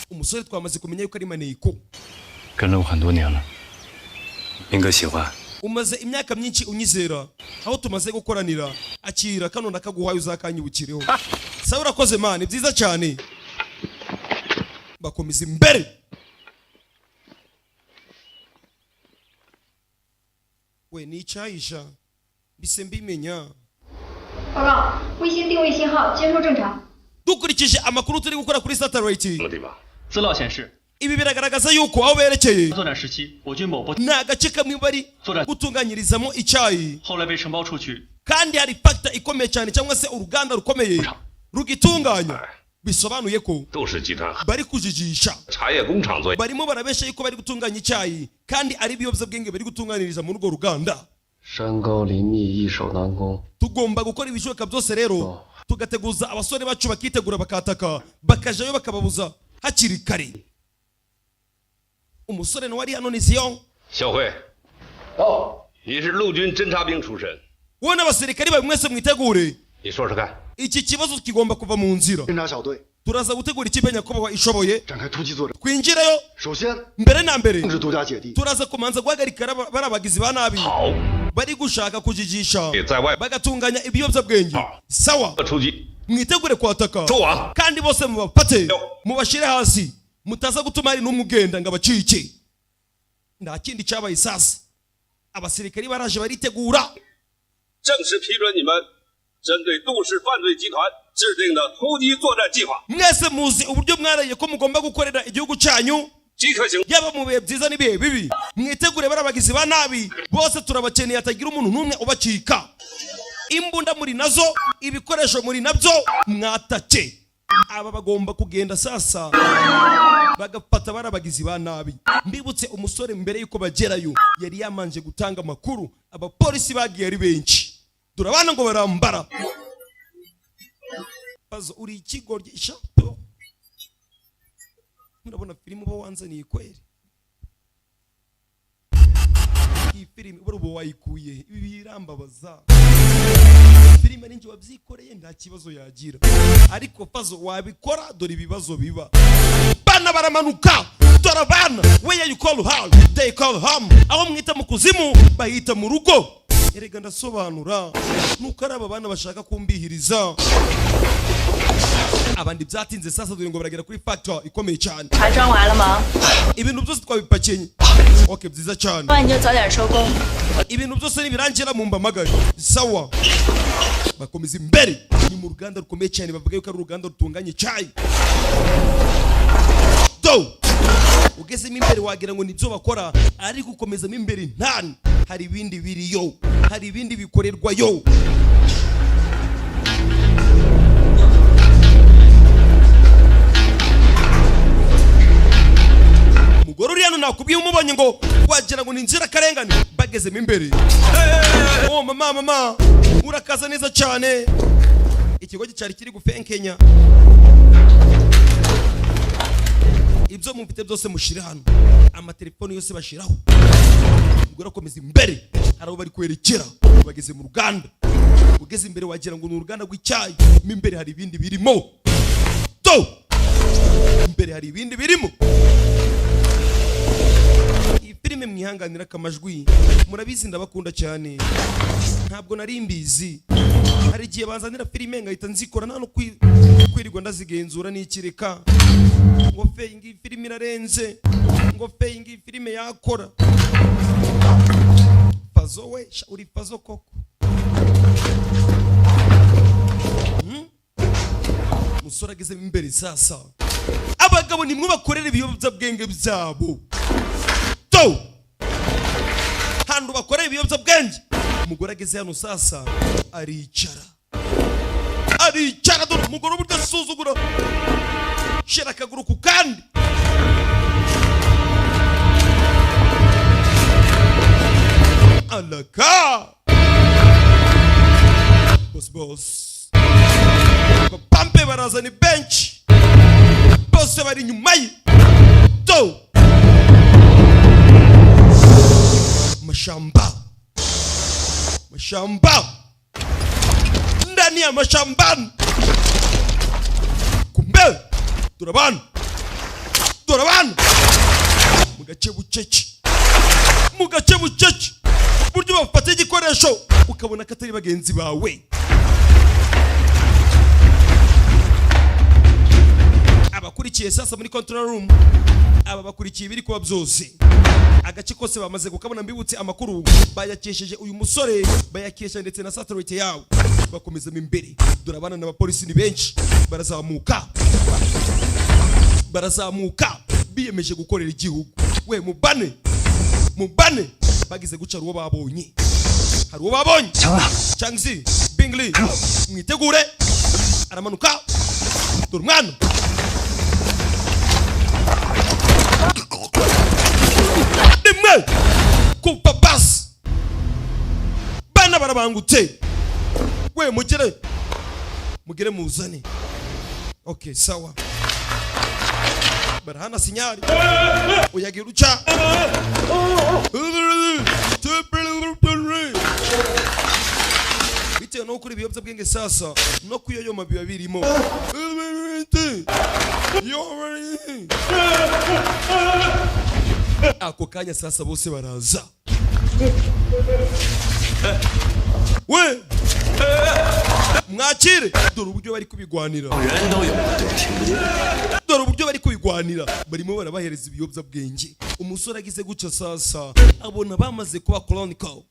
umusore twamaze kumenya yuko ari maneko 跟了我很多年了，明哥喜欢。 umaze imyaka myinshi unyizera aho tumaze gukoranira akira kano nakaguhaye uzakanyibukireho sawa urakoze mani byiza cyane bakomeza imbere we nicyayisha bise mbimenya 报告，卫星定位信号接收正常。 dukurikije amakuru turi gukora kuri satellite 什么地方？资料显示， ibi biragaragaza yuko aho berekeye 作战时期，我军某部 ni agace kamwe bari gutunganyirizamo icyayi 后来被承包出去， kandi hari factor ikomeye cyane cyangwa se uruganda rukomeye rugitunganya bisobanuye ko 都是集团 bari kujijisha 茶叶工厂作业。 barimo barabesha yuko bari gutunganya icyayi kandi ari ibiyobyabwenge bari gutunganiriza muri urwo ruganda 山高林密，易守难攻。 tugomba gukora ibishoboka byose rero tugateguza abasore bacu bakitegura bakataka bakajayo bakababuza hakiri kare umusore nawe ari hano ni Zion 小慧，你是陆军侦察兵出身， wowe n'abasirikari bawe mwese mwitegure 你说说看， iki kibazo kigomba kuva mu nzira 侦察小队 turaza gutegura ikipe nyakubahwa ishoboye 展开突击作战。 twinjireyo 首先， mbere na mbere 控制独家姐弟， turaza kumanza guhagarika bari abagizi ba nabi bari gushaka kujijisha 在外 bagatunganya ibiyobyabwenge sawa 出击， mwitegure kwataka 说完， kandi bose mubafate mubashire hasi mutaza gutuma hari n'umwe ugenda ngo abacike nta kindi cyabaye sasa abasirikari baraje baritegura 正式批准你们针对杜氏犯罪集团制定的突击作战计划， mwese muzi uburyo mwaraye ko mugomba gukorera igihugu cyanyu 即刻行。 yaba mu bihe byiza n'ibihe bibi mwitegure bari abagizi ba nabi bose turabakeneye hatagira umuntu n'umwe ubacika imbunda muri nazo ibikoresho muri nabyo mwatake aba bagomba kugenda sasa bagafata bari abagizi ba nabi mbibutse umusore mbere yuko bagerayo yari yamanje gutanga amakuru abapolisi bagiye ari benshi turabana ngo barambara bazo uri ikigoryi shapo murabona filime uba wanzaniye kweri iyi filime ubu wayikuye ibi birambabaza filime ninjye wabyikoreye nta kibazo yagira ariko fazo wabikora dore ibibazo biba bana baramanuka turabana where you call home they call home aho mwita mu kuzimu bahita mu rugo erega ndasobanura nuko ari aba bana bashaka kumbihiriza abandi byatinze sasa dore ngo baragera kuri factor ikomeye cyane ibintu byose twabipakenye okay byiza cyane ibintu byose nibirangira mu mbamagari sawa bakomeza imbere ni mu ruganda rukomeye cyane bavuga yuko ari uruganda rutunganye cyayi do ugezemo imbere wagira ngo nibyo bakora ariko ukomezamo imbere ntani hari ibindi biriyo hari ibindi bikorerwayo umugore uri hano nakubwiye umubonye ngo wagira ngo ni inzira karengane bagezemo imbere oh mama urakaza neza cyane ikigo cyari kiri gufenkenya ibyo mufite byose mushire hano amatelefone yose bashiraho umugore akomeza imbere hari abo bari kwerekera bageze mu ruganda ugeze imbere wagira ngo ni uruganda rw'icyayi mo imbere hari ibindi birimo to imbere hari ibindi birimo iyi filime mwihanganira akamajwi murabizi ndabakunda cyane ntabwo nari mbizi hari igihe banzanira filime ngahita nzikora nta no kwirirwa ndazigenzura n'ikireka ngo feyingi filime irarenze ngo feyingi filime yakora fazo we uri fazo koko musore ageze imbere sasa abagabo nimwe bakorera ibiyobyabwenge byabo to hano bakorera ibiyobyabwenge umugore ageze hano sasa aricara dore umugore uburyo asuzugura shira akaguru ku kandi alaka boss bapampe barazana bench bose bari nyuma ye to mashamba ndani ya mashambani kumbe turabana mu gace bucece buryo bafata igikoresho ukabona ko atari bagenzi bawe abakurikiye sasa muri control room aba bakurikiye biri kuba byose agace kose bamaze kukabona mbibutse amakuru bayakesheje uyu musore bayakesha ndetse na satellite yawe bakomeza imbere durabana n'abapolisi ni benshi barazamuka biyemeje gukorera igihugu we mubane bagize guca ruwo babonye hari uwo babonye Changzi Bingli mwitegure aramanuka dore mwana dimwe kupa bas bana barabangutse we mugere muzane okay sawa barahana sinyari uyagira uca bitewe no kuri ibiyobyabwenge sasa no kuyoyoma biba birimo ako kanya sasa bose baraza we mwakire dore uburyo bari kubigwanira barimo barabahereza ibiyobyabwenge umusore agize guca sasa abona bamaze kuba colonical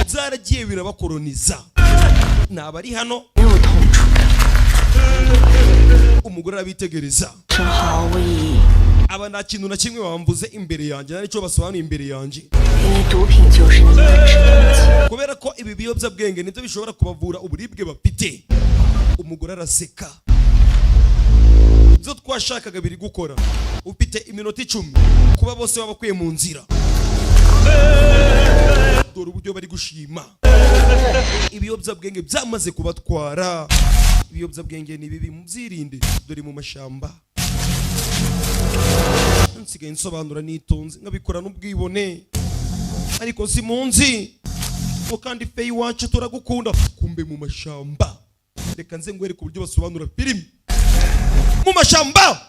zaragiye birabakoloniza nabari hano umugore arabitegereza aba nta kintu na kimwe bambuze imbere yanjye nta nicyo basobanuye imbere yanjye kubera ko ibi biyobyabwenge nibyo bishobora kubavura uburibwe bafite umugore araseka ibyo twashakaga biri gukora ufite iminota 10 kuba bose babakwiye mu nzira dore uburyo bari gushima ibiyobyabwenge byamaze kubatwara. Ibiyobyabwenge ni bibi, mubyirinde, dore mu mashamba. Nsigaye nsobanura nitonze nkabikora n'ubwibone, ariko simunzi ngo kandi feyi wacu turagukunda, kumbe mu mashamba. Reka nze ngwereke uburyo basobanura filime mu mashamba.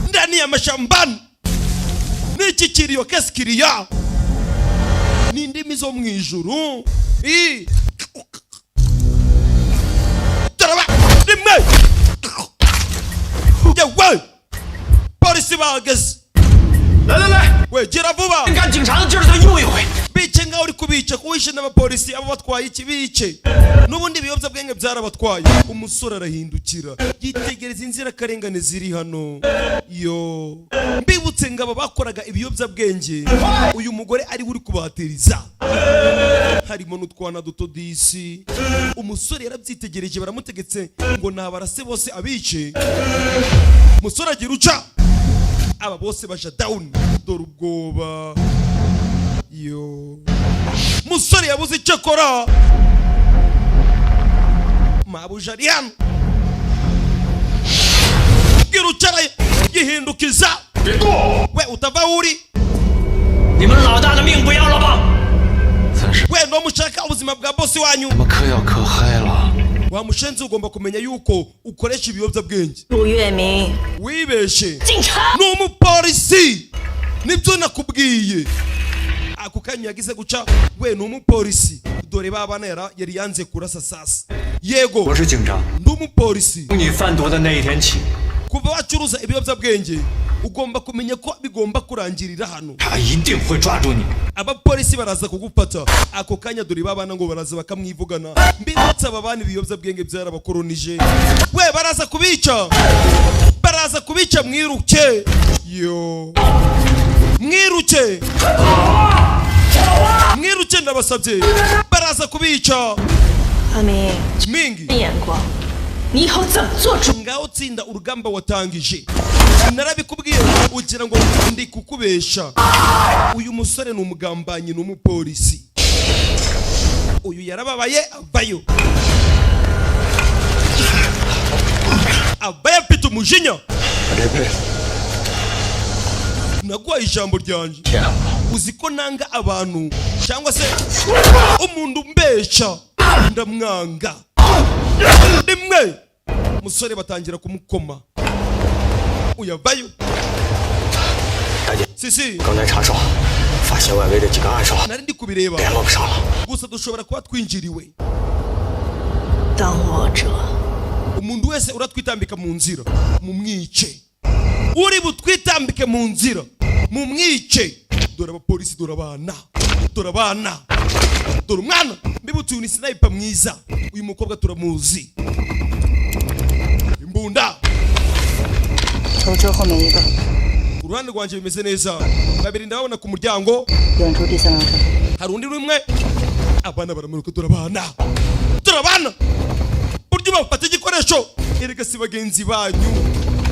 Ndani ya mashambani niki kiriyo kesikiriya ni indimi zo mu ijuru. Rimwe yewe polisi bageze. We gira vuba, bice ngaho uri kubica kuwishe n'abapolisi abo batwaye iki bice. N'ubundi ibiyobyabwenge byarabatwaye. Umusore arahindukira yitegereza inzirakarengane ziri hano. Yo mbibutse ngabo bakoraga ibiyobyabwenge, uyu mugore ari uri kubateriza, harimo n'utwana duto disi. Umusore yarabyitegereje, baramutegetse ngo nabarase bose abice. Umusore agira uca, aba bose baja down, dore ubwoba. Yo musore yabuze icyo akora, mabuja ari hano. Girucara yihindukiza, we utava uri. We no mushaka ubuzima bwa bosi wanyu. Wa mushenzi ugomba kumenya yuko ukoresha ibiyobyabwenge. Wibeshe n'umupolisi, nibyo nakubwiye. Ako kanya yagize guca, we n'umupolisi, dore babana yari yanze kurasa sasa. Yego ndumupolisi. Kuva wacuruza ibiyobyabwenge ugomba kumenya ko bigomba kurangirira hano. Abapolisi baraza kugufata. Ako kanya dore babana ngo baraza bakamwivugana. Mbibutsa ababana ibiyobyabwenge byarabakoronije. We baraza kubica, baraza kubica, mwiruke. Yo mwiruke, mwiruke ndabasabye, baraza kubica. Mingi ngaho tsinda urugamba watangije. Narabikubwiye ugira ngo ndi kukubesha. Uyu musore ni umugambanyi n'umupolisi. Uyu yarababaye avayo, avayo afite umujinya. Naguhaye ijambo ryanje, uzi ko nanga abantu cyangwa se umuntu mbesha ndamwanga. Rimwe musore batangira kumukoma, uyavayo. Sisi nari ndi kubireba, gusa dushobora kuba twinjiriwe. Umuntu wese uratwitambika mu nzira mumwice, uri butwitambike mu nzira mumwice. Dore abapolisi, dore abana, dore abana, dore umwana. Mbibutse uyu ni sniper mwiza, uyu mukobwa turamuzi. Imbunda uruhande rwanje bimeze neza. Babiri ndabona ku muryango, hari undi rumwe. Abana baramuruka, dore abana, dore abana. Buryo bafata igikoresho, erega si bagenzi banyu.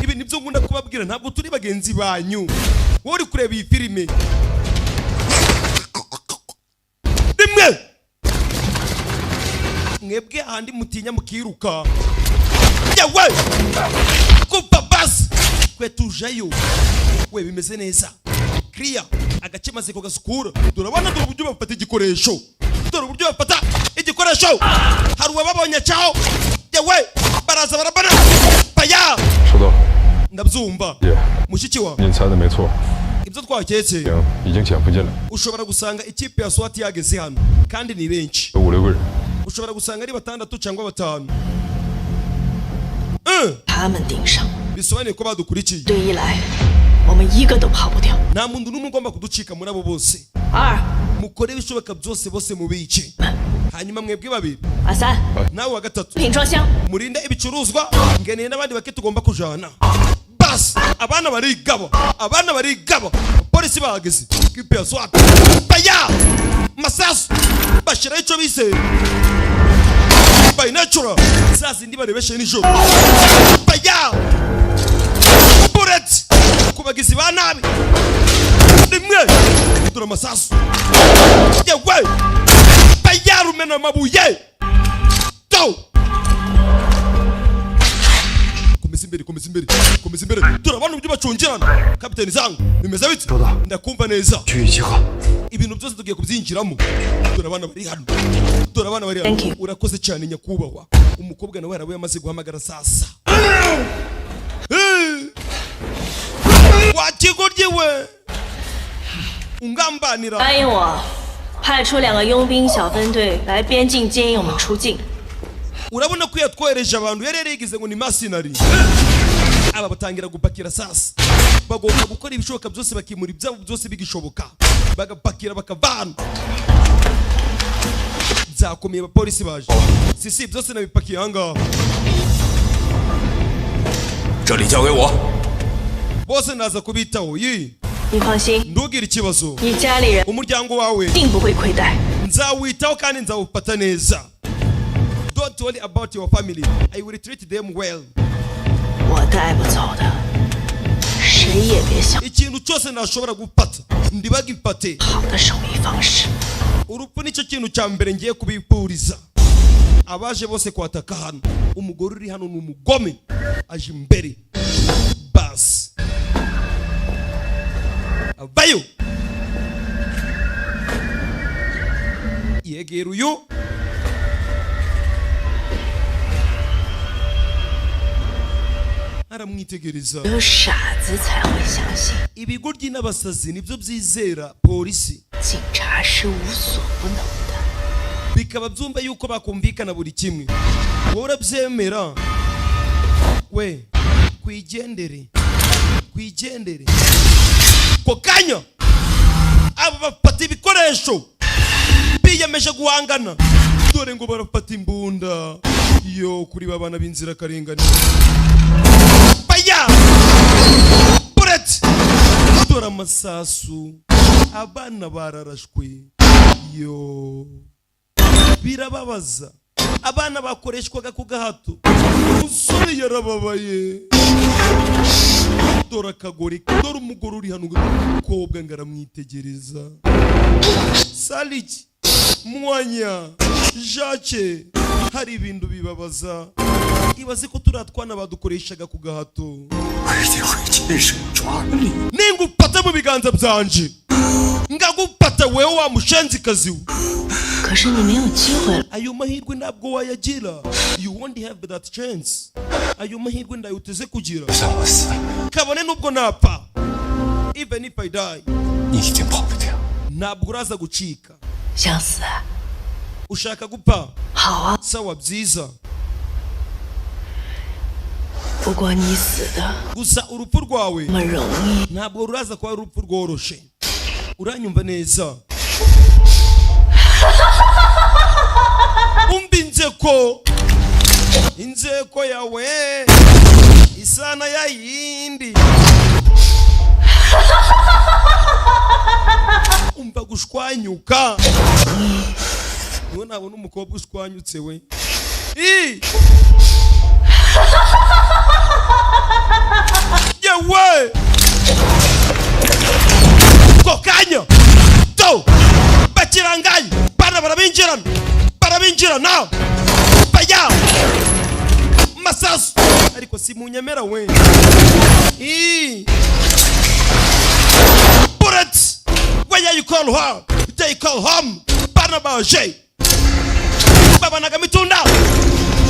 Ibi nibyo ngunda kubabwira, ntabwo turi bagenzi banyu. Wowe uri kureba iyi filime. Rimwe mwebwe ahandi mutinya mukiruka. Yewe kupa basi kwe tujayo. We bimeze neza, clear. Agace maze ko gasukura. Turabona dore uburyo bafata igikoresho, dore uburyo bafata igikoresho. Hari uwababonye cyaho. Yewe baraza barabana paya. Ndabyumva mushiki wa ibyo twaketse. Ushobora gusanga ikipe ya SWAT yageze hano kandi ni benshi. Ushobora gusanga ari 6 cyangwa 5. Bisobanuye ko badukurikiye. Nta muntu n'umwe ugomba kuducika muri abo bose. Mukore ibishoboka byose bose mubice. Hanyuma mwebwe babiri, nawe wa gatatu, murinde ibicuruzwa. Ngeneye n'abandi bake tugomba kujana. Bas abana barigaba, abana barigaba. Polisi bahageze, kipe ya SWAT baya masasu bashira icyo bise by natural. Sasa ndi barebeshe nijoro baya bullet kubagizi ba nabi. Rimwe tura masasu yewe bayarumena amabuye go komeza imbere turabona ibyo bacungirana kapiteni zangu bimeze bite ndakumva neza ibintu byose tugiye kubyinjiramo turabana bari hano urakoze cyane nyakubahwa umukobwa nawe yarawe yamaze guhamagara sasa wakigoryewe ungambanira 答应我派出2个佣兵小分队来边境接应我们出境。 urabona ko yatwohereje abantu yari yarigize ngo ni masinari aba batangira gupakira sasa bagomba gukora ibishoboka byose bakimura ibyabo byose bigishoboka bagapakira bakavana byakomeye abapolisi baje sisi byose nabipakiye ahangaha 这里交给我 bose naza kubitaho yi 你放心， ntugire ikibazo 你家里人 umuryango wawe 定不会亏待。 nzawitaho kandi nzawufata neza. Don't worry about your family. I will treat them well. 我带不走的，谁也别想。 ikintu cyose nashobora gufata ndibagifate. 好的守密方式。 urupfu nicyo kintu cya mbere ngiye kubipuriza. abaje bose kwataka hano umugore uri hano ni umugome aje imbere bas avayo yegera uyu aramwitegereza 只有傻子才会相信 ibigoryi n'abasazi nibyo byizera polisi 警察是无所不能的 bikaba byumva yuko bakumvikana buri kimwe wowe urabyemera we kwigendere ko kanya aba bafata ibikoresho biyemeje guhangana dore ngo barafata imbunda yo kuri babana b'inzira karengane baya buret dore amasasu abana bararashwe yo birababaza abana bakoreshwaga ku gahato umusore yarababaye dore akagore dore umugore uri hano umukobwa ngo aramwitegereza saliki mwanya jake hari ibintu bibabaza ibaze ko turatwana badukoreshaga ku gahato ningupata mu biganza byanje ngagupata wewe wa mushenzikazi we 可是你没有机会了 ayo mahirwe ntabwo wayagira you won't have that chance ayo mahirwe ndayuteze kugira kabone nubwo napfa even if I die 你已经跑不掉 ntabwo uraza gucika 想死 ushaka gupfa 好啊 sawa byiza 不过你死的 gusa urupfu rwawe 那么容易 ntabwo ruraza kuba urupfu rworoshe uranyumva neza umva inzeko yawe isana ya yindi umva gushwanyuka niwe nabona umukobwa ushwanyutse we yewe kokanya to bakirangaye bana barabinjirana baya masasu ariko simunyemera we bullets where you call her they call home bana baje babanaga mitunda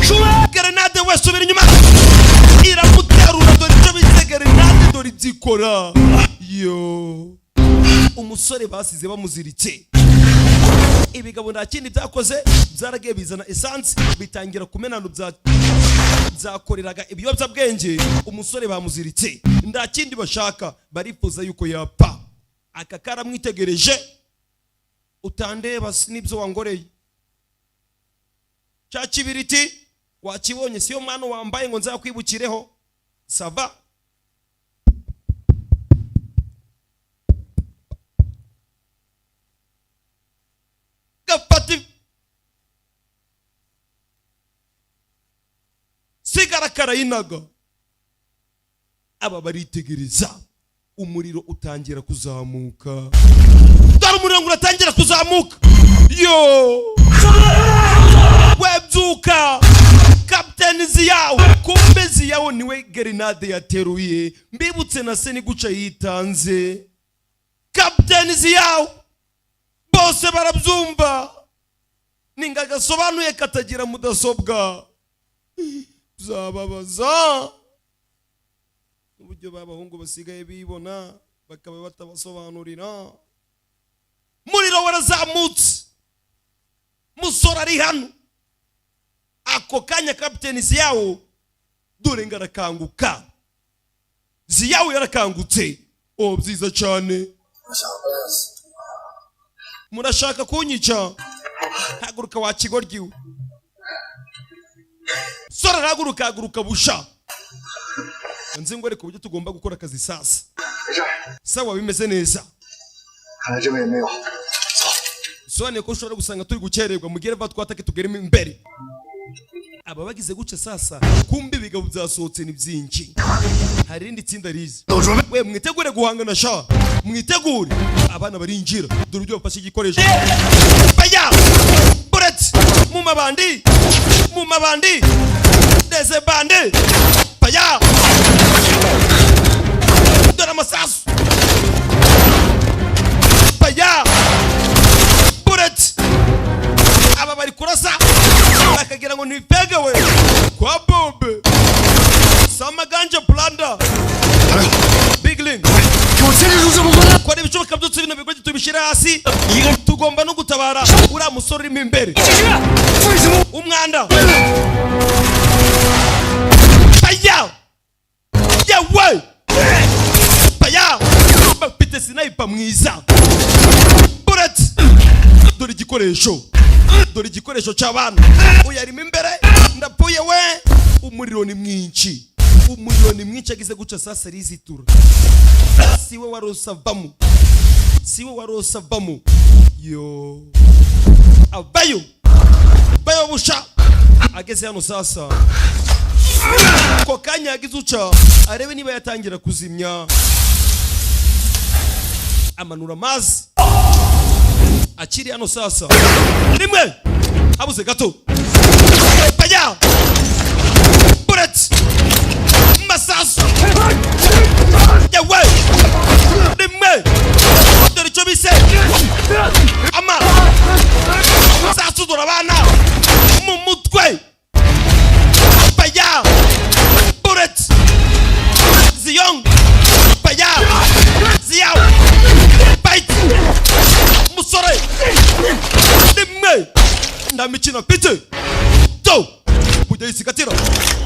shura grenade we subira inyuma iramuterura dore icyo bise grenade dore zikora yo umusore basize bamuziritse ibigabo nta kindi byakoze byaragiye bizana essence bitangira kumenana byakoreraga ibiyobyabwenge umusore bamuziritse nta kindi bashaka barifuza yuko yapfa aka karamwitegereje utandeba nibyo wangoreye cya kibiriti wakibonye siyo mwana wambaye ngo nzakwibukireho sava gafati sigara karayinaga aba baritegereza umuriro utangira kuzamuka dore umuriro uratangira kuzamuka yo webyuka kapiteni Ziyawo kumbe Ziyawo niwe grenade yateruye mbibutse na se ni guca yitanze kapiteni Ziyawo bose barabyumva ninga AGASOBANUYE katagira mudasobwa zababaza uburyo babahungu basigaye bibona bakaba batabasobanurira muriro warazamutse musora ari hano ako kanya kapiteni Ziyawo dore ngarakanguka Ziyawo yarakangutse byiza cyane murashaka kunyica haguruka wa kigoryiwe sora haguruka busha nzi ngo ariko buryo tugomba gukora akazi sasa sawa bimeze neza sone ko ushobora gusanga turi gukererwa mugire va twatake tugere imbere aba bagize guca sasa kumbi bigabo byasohotse ni byinshi hari indi tsinda rize we mwitegure guhangana sha mwitegure abana barinjira dore ibyo bafashe igikoresho baya buret mu mabandi deze bande baya dore amasasu baya buret aba bari kurasa bakagira ngo nipege we kwa bombe sama ganja blanda big link kwa ibishoboka byose bino bigoje tubishira hasi tugomba no gutabara ura musore uri imbere umwanda baya yewe baya bapite sniper mwiza bullet dore igikoresho cy'abana uyarimo imbere ndapuye we umuriro ni mwinshi agize guca sasa rizitura siwe warosavamo yo abayo busha ageze hano sasa ko kanya yagize uca arebe niba yatangira kuzimya amanura amazi akiri hano sasa rimwe habuze gato baya bullet masasu yewe rimwe dore icyo bise ama sasu dore abana mu mutwe baya bullet Ziyong baya Ziyawo bite musore rimwe ndamikina pite to bujya isikatira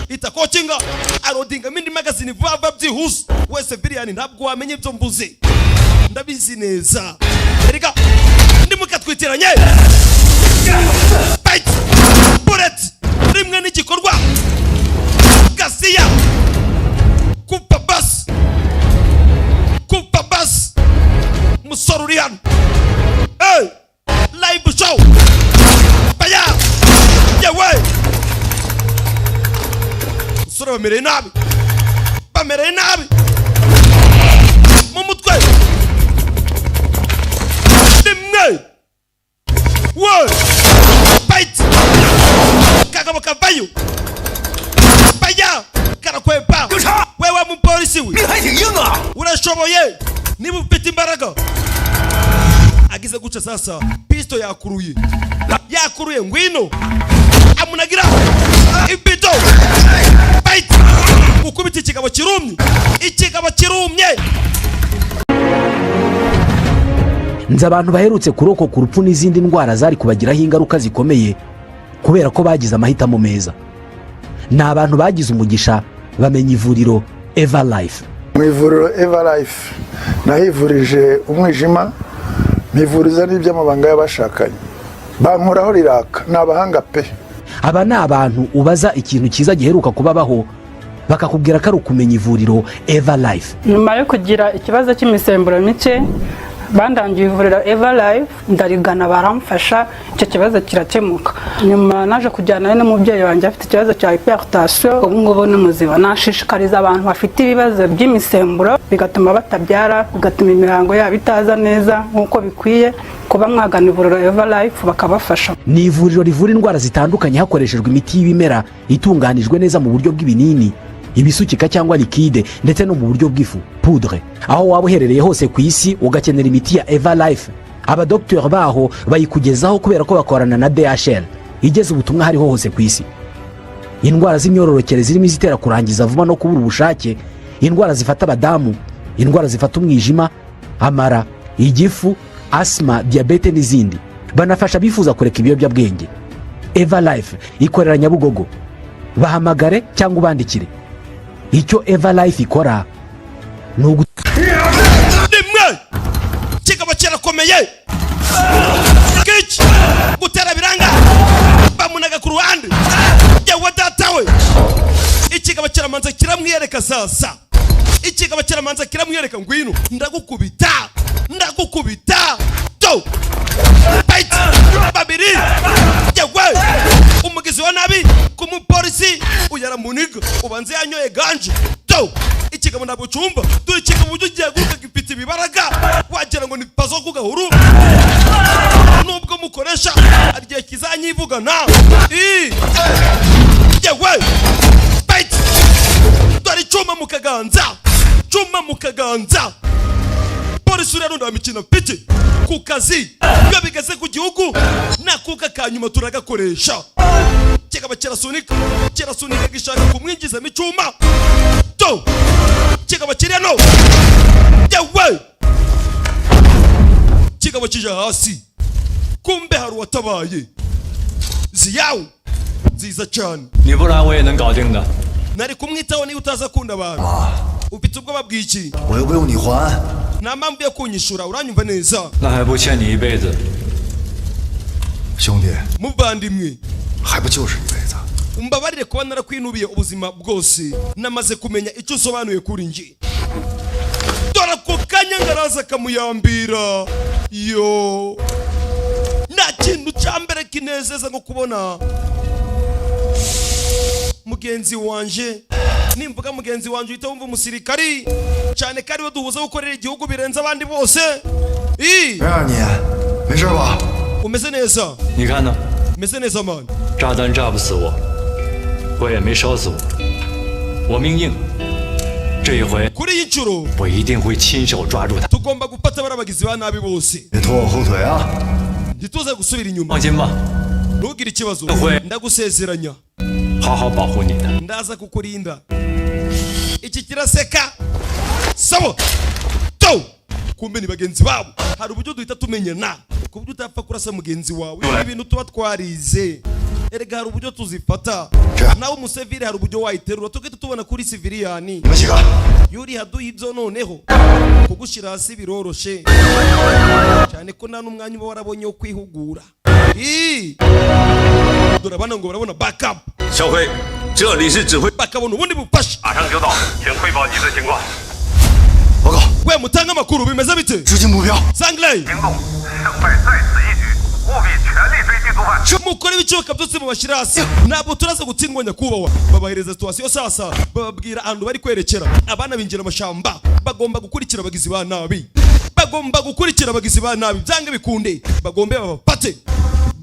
itakocinga arodinga mindi magazine vuba byihuse wese Vivian ntabwo wamenye ibyo mbuze ndabizi neza erika ndimukatwitiranye bite bullet rimwe n'igikorwa gasiya kupa bas musore uri hano live show baya yewe musore bamereye nabi mu mutwe rimwe we bite kagabo kavayo baya karakwepa wewe mupolisi we urashoboye niba ufite imbaraga agize guca sasa pisto yakuruye ngwino amunagira ibido bite ukubita ikigabo kirumye nzi abantu baherutse kurokoka urupfu n'izindi ndwara zari kubagiraho ingaruka zikomeye kubera ko bagize amahitamo meza ni abantu bagize umugisha bamenya ivuriro Eva Life. Mu ivuriro Eva Life nahivurije umwijima mivuriza n'iby'amabanga y'abashakanye bankoraho riraka ni abahanga pe. Aba ni abantu ubaza ikintu cyiza giheruka kubabaho bakakubwira ko ari ukumenya ivuriro Eva Life. Nyuma yo kugira ikibazo cy'imisemburo mike bandangiye ivuriro Eva Life ndarigana baramfasha icyo kibazo kirakemuka. Nyuma naje kujyana n'umubyeyi wanjye afite ikibazo cya hypertension ubu ngubu ni muzima. Nashishikariza abantu bafite ibibazo by'imisemburo bigatuma batabyara bigatuma imihango yabo itaza neza nk'uko bikwiye kuba mwagana ivuriro Everlife bakabafasha. Ni ivuriro rivura indwara zitandukanye hakoreshejwe imiti y'ibimera itunganijwe neza mu buryo bw'ibinini, ibisukika cyangwa likide ndetse no mu buryo bw'ifu poudre. Aho waba uherereye hose ku isi ugakenera imiti ya Everlife, abadokiteri baho bayikugezaho kubera ko bakorana na DHL igeze ubutumwa hariho hose ku isi. Indwara z'imyororokere zirimo izitera kurangiza vuba no kubura ubushake, indwara zifata abadamu, indwara zifata umwijima, amara, igifu, asima, diyabete n'izindi. Banafasha bifuza kureka ibiyobyabwenge. Everlife ikorera Nyabugogo. Bahamagare cyangwa ubandikire. Icyo Everlife ikora ni rimwe kikaba kirakomeye kici gutera biranga bamunaga ku ruhande yewe datawe ikigaba kiramanza kiramwiyereka sasa ikigaba kiramanza kiramwiyereka ngwino ndagukubita to bite babiri yewe umugizi wa nabi kumupolisi uyaramuniga ubanze yanyoye ganje to ikigabo ntabwo cyumva dore ikigabo ugiye guruka gifite ibibaraga wagira ngo ni pazo ku gahuru nubwo mukoresha arigiye kizanyivugana yewe bite dore cyuma mu kaganza polisi rero ndamikina piki ku kazi iyo bigeze ku gihugu nakuka kanyuma turagakoresha kigaba kirasunika gishaka kumwinjizamo icyuma to kigaba kireno yewe kigaba kija hasi kumbe hari watabaye ziyawe nziza cyane 你不然我也能搞定的 nari kumwitaho ni utaza kunda abantu ufite ubwoba bw'iki 我又不用你还 nta mpamvu yo kunyishura uranyumva neza 那还不欠你一辈子 兄弟 muvandimwe 还不就是一辈子 umbabarire kuba narakwinubiye ubuzima bwose namaze kumenya icyo usobanuye kuri nje dore ko kanya ngaraza kamuyambira yo nta kintu cya mbere kinezeza nko kubona mugenzi wanje nimvuga mugenzi wanje uhita wumva umusirikari cyane kari we duhuza gukorera igihugu birenze abandi bose 让你没事吧 umeze neza 你看呢 umeze neza man 炸弹炸不死我，火也没烧死我，我命硬。这一回 kuri iyi nshuro 我一定会亲手抓住他。 tugomba gufata barabagizi ba nabi bose 别拖我后腿啊！ ntituze gusubira inyuma 放心吧， ntugire ikibazo ndagusezeranya 好好保护你的。 ndaza kukurinda iki kiraseka sawa to kumbe ni bagenzi babo hari uburyo duhita tumenyana ku buryo utapfa kurasa mugenzi wawe ibintu tuba twarize erega hari uburyo tuzifata nawe umusevire hari uburyo wayiterura tugahita tubona kuri siviriyani yuri haduha ibyo noneho kugushyira hasi biroroshe cyane ko nta n'umwanya uba warabonye wo kwihugura dore abana ngo barabona backup 小辉，这里是指挥， bakabona ubundi bufasha 马上就到，请汇报你的情况。 报告， we mutanga amakuru bimeze bite 直进目标。 Sangley 行动，胜败在此一举，务必全力追击毒贩。 mukora ibicuruzwa byose mubashyira hasi ntabwo turaza gutsindwa nyakubahwa babahereza situwasiyo sasa bababwira ahantu bari kwerekera abana binjira amashamba bagomba gukurikira abagizi ba nabi byange bikunde bagombe babafate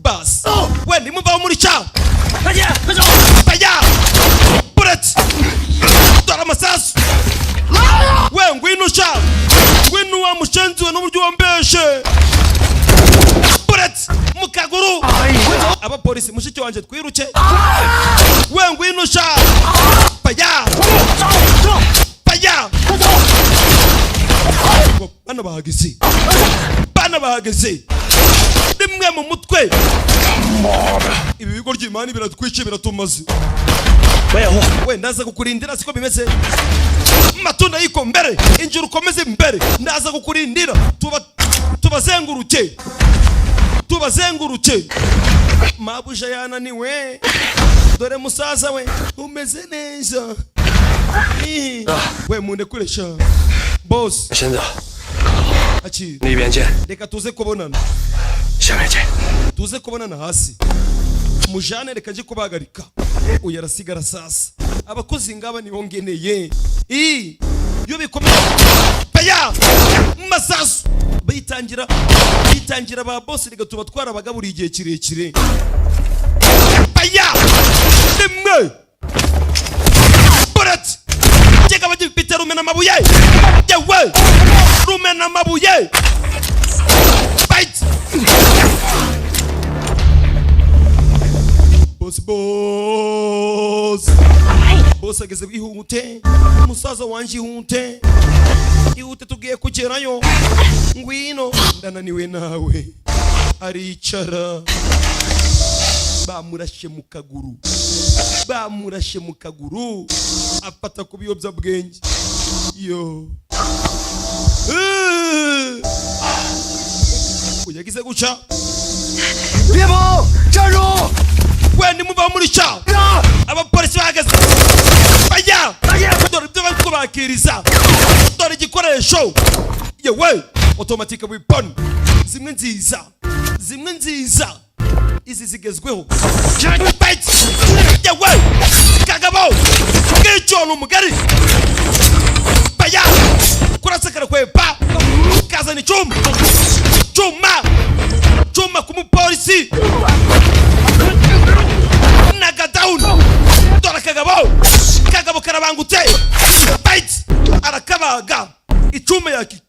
basi we nimuvaho muri cya bajya bullet dore amasasu we ngwino sha ngwino wa mushenziwe n'uburyo wambeshe bullet mu kaguru abapolisi mushiki wanje twiruke we ngwino sha bajya bana bahageze rimwe mu mutwe ibi bigo ry'imana biratwice biratumaze we ndaza kukurindira siko bimeze matunda yiko mbere injira ukomeze mbere ndaza kukurindira tubazenguruke mabuja yananiwe dore musaza we umeze neza we mundekuresha boss 先生 Achi 那边见 reka tuze kubonana 下面见 tuze kubonana hasi mujane reka nje kubagarika uyarasigara sasa abakozi ngaba nibongeneye iyo bikomeye paya masasu bitangira ba boss rega tuba twarabagaburiye igihe kirekire paya rimwe burat cheka bagifite rumena mabuye yewe rumena mabuye fight boss ageze bihute umusaza wanje ihute tugiye kugerayo ngwino ndananiwe nawe aricara bamurashe mu kaguru afata ku biyobya bwenge yo uyagize guca Bebo Jaru wendi muva muri cha abapolisi bahagaze bajya dore ibyo bari kubakiriza dore igikoresho yewe automatic weapon zimwe nziza izi zigezweho yewe kagabo kicona umugari baya kurasakara kwepa kazana chuma kumupolisi naga down dore kagabo karabangutse bite arakabaga icuma yaki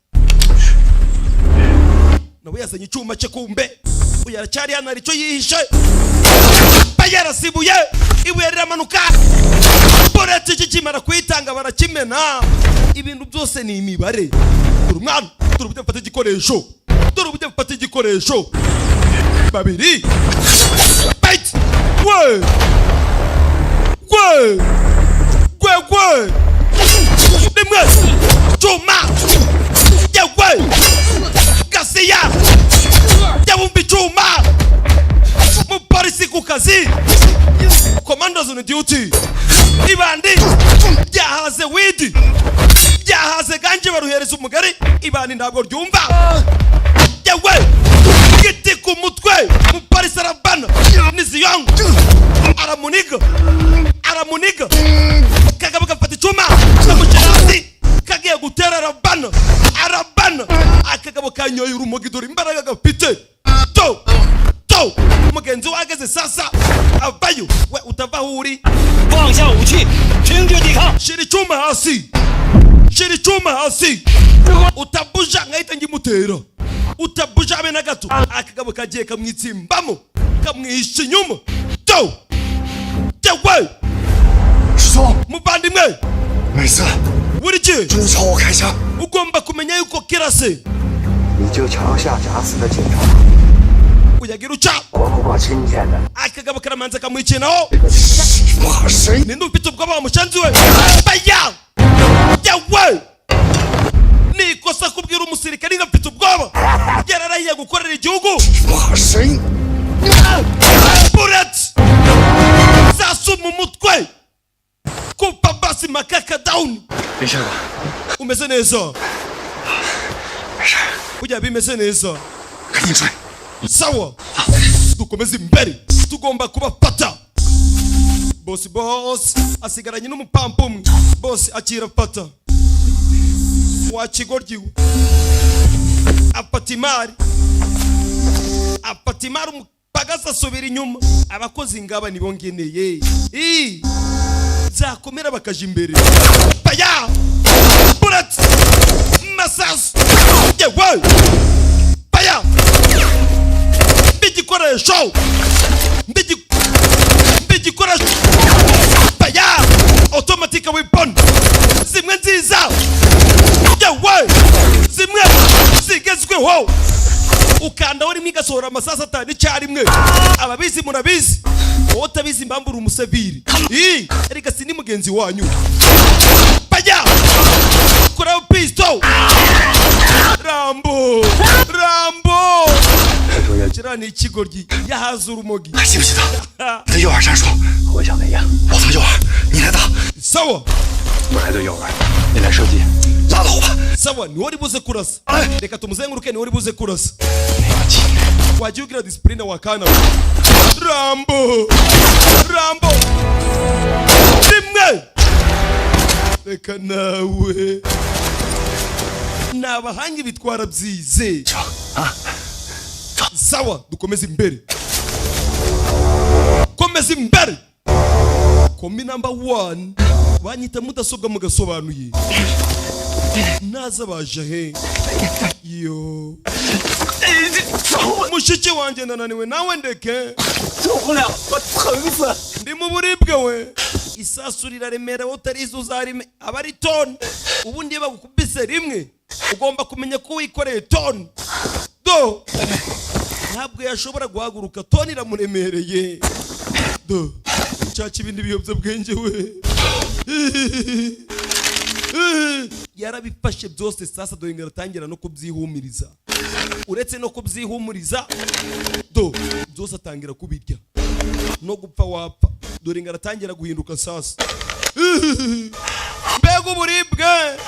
nawe yazanye icuma cye kumbe uyaracyari hano arico yihishe bayarasibuye ibuye riramanuka boretse kikimara kwitanga barakimena ibintu byose ni imibare urumwana turubye mfata igikoresho babiri bite gwe rimwe chuma yewe gasiya yabumbi chuma mupolisi ku kazi commandos on duty ibandi byahaze widi byahaze ganje baruhereza umugari ibandi ntabwo ryumva yewe giti ku mutwe mupolisi arabana niziyong aramuniga kagabo gafata icuma n'umucerazi kagiye gutera arabana akagabo kanyoye urumogi dore imbaraga gafite to umugenzi wageze sasa avayo we utava huri shira icuma hasi utabuja nkahita ngimutera utabuja abe na gato akagabo kagiye kamwitsimbamo kamwihisha inyuma yewe muvandimwe buri gihe ugomba kumenya yuko kirase uyagira uca akagabo karamanza kamwicinaho ninde ufite ubwoba wamushanzi we baya yewe nikosa kubwira umusirikare ngo afite ubwoba yararahiye gukorera igihugu burat zasuma umutwe kupa basi makaka down umeze neza ujya bimeze neza sawa dukomeze imbere tugomba kubafata boss asigaranye n'umupampa umwe boss akira fata wakigoryiwe apatimari umupagaza asubira inyuma abakozi ngaba nibongeneye zakomera bakaja imbere baya burat masasu yewe baya mbigikoresho baya automatic weapon zimwe nziza yewe zimwe zigezweho ukanda wari migasohora amasasa atanu icyarimwe ababizi murabizi wowe utabizi impamvu uri umuseviri erega si ni mugenzi wanyu bajya kora pisto rambo kira ni ikigoryi yahaza urumogi 记不记得你的诱饵战术？我想那样，我放诱饵，你来打。 sawa 我来对诱饵，你来射击，拉倒吧。 sawa ni wari buze kurasa reka tumuzenguruke ni wari buze kurasa wagiye ugira discipline wakana rambo rimwe reka nawe nabahanga bitwara byize. Sawa, dukomeze imbere. Komeza imbere. Komi number 1 banyita mudasobwa mugasobanuye. Naza baje he. Yo. Mushiki wanjye nananiwe nawe ndeke. Ndi mu buribwe we. Isasu riraremera utarizo uzarime abari ton. Ubundi bagukubise rimwe ugomba kumenya ko wikoreye ton. Do. Ntabwo yashobora guhaguruka ton iramuremereye. Do. Chachi ibindi biyobyabwenge we. Yarabifashe byose sasa dore ngaratangira no kubyihumiriza. Uretse no kubyihumuriza do byose atangira kubirya no gupfa wapfa dore ngaratangira guhinduka sasa. Mbega uburibwe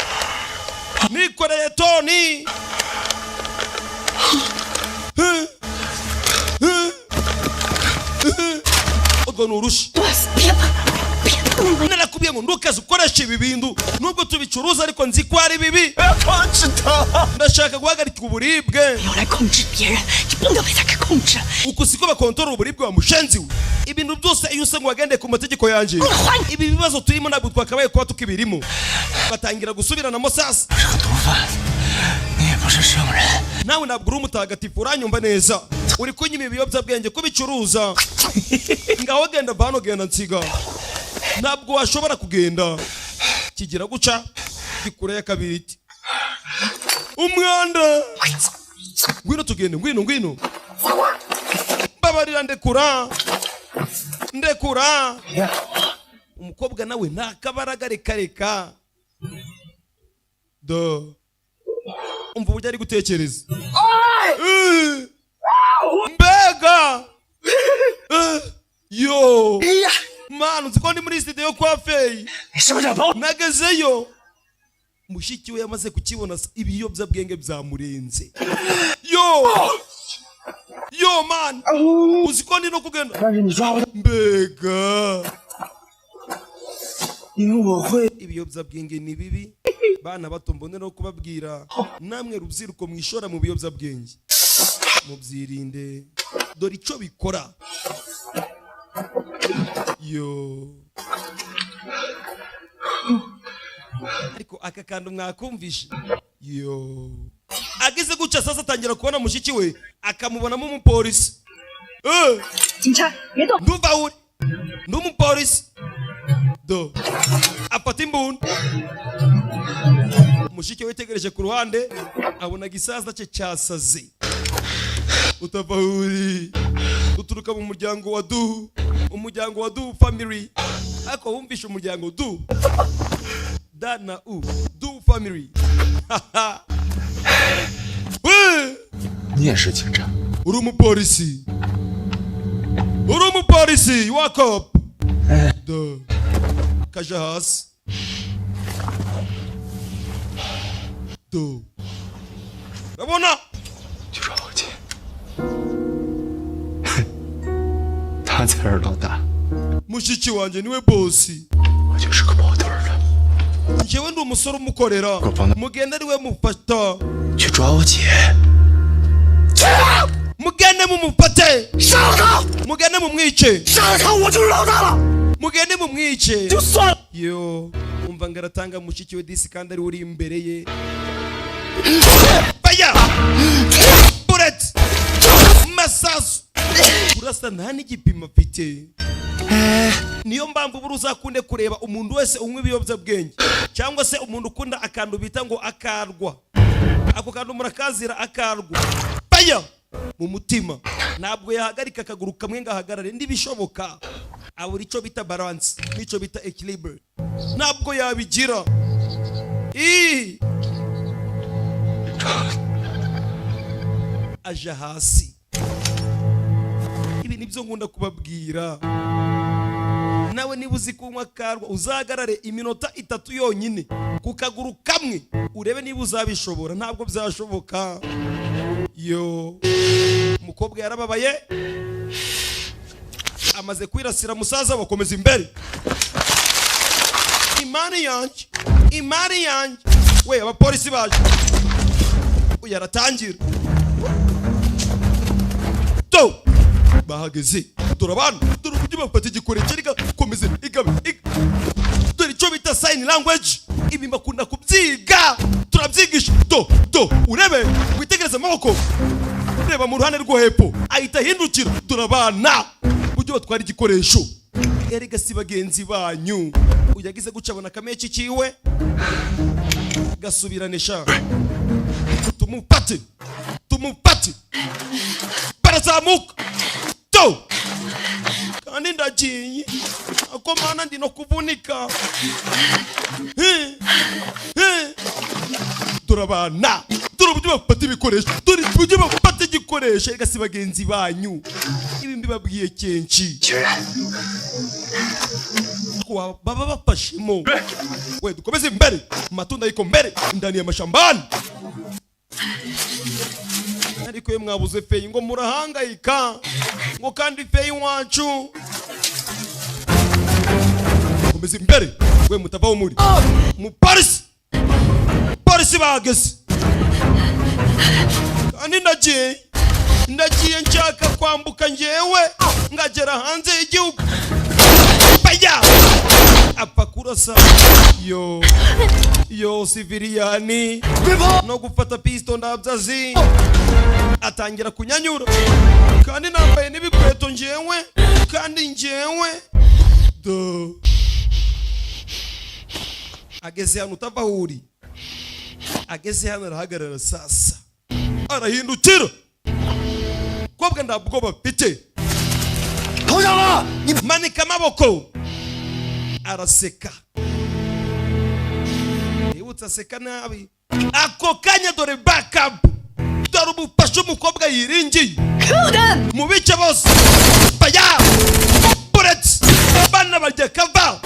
nikoreye toni. Ogo nurushi narakubwiye ngo ndukaze ukoresha ibi bintu nubwo tubicuruza ariko nzi ko ari bibi. Ndashaka guhagarika uburibwe. Uko siko bakontorora uburibwe wa mushenzi we. Ibintu byose iyo usa ngo wagende ku mategeko yanje ibi bibazo turimo ntabwo twakabaye kuba tukibirimo. Batangira gusubiranamo sasa. Nawe ntabwo uri umutagatifu uranyumva neza. Uri kunyima ibiyobyabwenge kubicuruza. Ngaho genda bano genda nsiga. Ntabwo washobora kugenda. Kigira guca gikure ya kabiri. Umwanda. Ngwino tugende ngwino. Babarira ndekura. Umukobwa nawe ntakabaraga reka. Do. Umva uburyo ari gutekereza. Mbega. Yo. Manu nziko ndi muri studio kwa Fei. Nagezeyo. Mushiki we yamaze kukibona ibiyobyabwenge byamurenze. Yo man. Uziko ndi no kugenda. Mbega. Ibiyobyabwenge ni bibi. Bana bato mbone no kubabwira namwe rubyiruko mwishora mu biyobyabwenge. Mubyirinde. Dore icyo bikora. Yo. Ariko aka kantu mwakumvishe. Yo. Agize guca sasa atangira kubona mushiki we akamubonamo umupolisi. Ndumva uri. Ndumupolisi. Do. Afata imbunda. Mushiki we tegereje ku ruhande abona gisaza cye cyasaze. Utava uri. Uturuka mu muryango wa Du. Umuryango wa Du family. Ako wumvisha umuryango Du. Dana U. Du family. Ni也是警察。 Uri umupolisi. Wake up. Do. Kaja hasi. Do. Rabona. 去找我姐。他才是老大。Mushiki wanjye niwe bosi. 我就是个跑腿的。 Njyewe ndi umusore umukorera. Mugende ariwe mufata. 去抓我姐。 Mugende mumufate. 杀了他！ Mugende mumwice. 杀了他，我就是老大了。 Mugende mumwice. 就算了。 Yo, umva ngaratanga mushiki we disi kandi ari uri imbere ye. Baya! Bullet! Masasu! Urasa nta n'igipimo afite. Niyo mpamvu buri uzakunde kureba umuntu wese unywa ibiyobyabwenge cyangwa se umuntu ukunda akantu bita ngo akarwa. Ako kantu murakazira akarwa. Baya! Mu mutima ntabwo yahagarika akaguru kamwe ngahagarare ndibishoboka. Abura icyo bita balance n'icyo bita equilibre. Ntabwo yabigira. Aja hasi. Ibi nibyo nkunda kubabwira. Nawe niba uzi kunywa karwa uzahagarare iminota 3 yonyine ku kaguru kamwe urebe niba uzabishobora. Ntabwo byashoboka. Yo. Umukobwa yarababaye. Amaze kwirasira musaza bakomeza imbere. Imani yanjye we abapolisi baje uyu aratangira to bahageze turabana dore uburyo bafata igikoresho igakomeza dore icyo bita sign language ibi bakunda kubyiga turabyigisha do urebe witegereze amaboko ureba mu ruhande rwo hepfo ahita hindukira turabana uburyo batwara igikoresho erega si bagenzi banyu uyagize gucabona kamechi kiwe gasubiranisha tumupate barazamuka to kandi ndagiye ako mana ndi no kuvunika turabana dore uburyo bafata ibikoresho dore uburyo bafata igikoresho erega si bagenzi banyu ibi mbibabwiye kenshi baba bafashemo we dukomeze imbere matunda yiko mbere ndani ya mashambani ariko mwabuze feyi ngo murahangayika ngo kandi feyi wacu komeze imbere we mutavaho muri mu polisi bageze kandi ndagiye nshaka kwambuka njyewe ngagera hanze y'igihugu baya apfa kurasa yo siviriyani no gufata pisto ndabyazi atangira kunyanyura kandi nambaye n'ibikweto njyewe kandi njyewe ageze hano utava huri ageze hano arahagarara sasa arahindukira kobwa ndabwo bafite manika amaboko araseka yibutsa aseka nabi ako kanya dore backup dore ubufasha umukobwa yiringiye mu bice bose baya bullets bana barya kava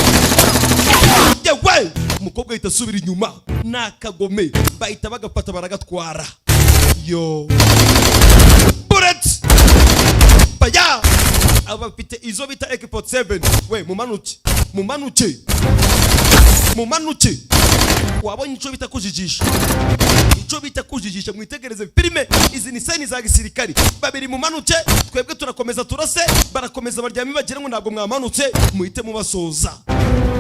yewe umukobwa ahita asubira inyuma nakagome bahita bagafata baragatwara yo bullets baya abafite izo bita AK47 we mumanuke wabonye ico bita kujijisha mwitegereze filime izi ni seni za gisirikari babiri mumanuke twebwe turakomeza turase barakomeza baryami bagira ngo ntabwo mwamanutse muhite mubasoza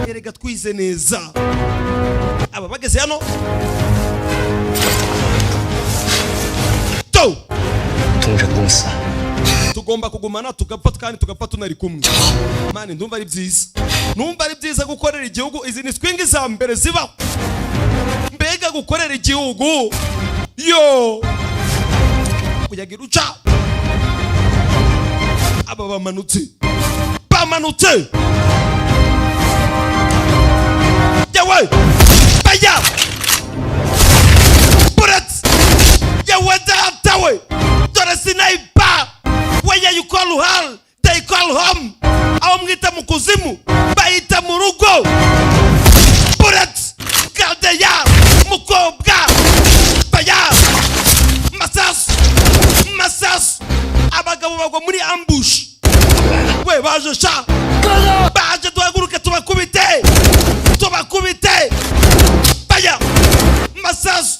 erega twize neza aba bageze hano to tugomba kugumana tugapfa kandi tugapfa tunari kumwe mani ndumva ari byiza gukorera igihugu izi ni swingi za mbere zibaho mbega gukorera igihugu yo kuyagira uca aba bamanutse yawe baya bullets yawe datawe dore sniper where you call her they call home aho mwita mu kuzimu bahita mu rugo bullets kaldeya mukobwa baya masasu abagabo bagwa muri ambush we baje sha baje duhaguruke tubakubite baya masasu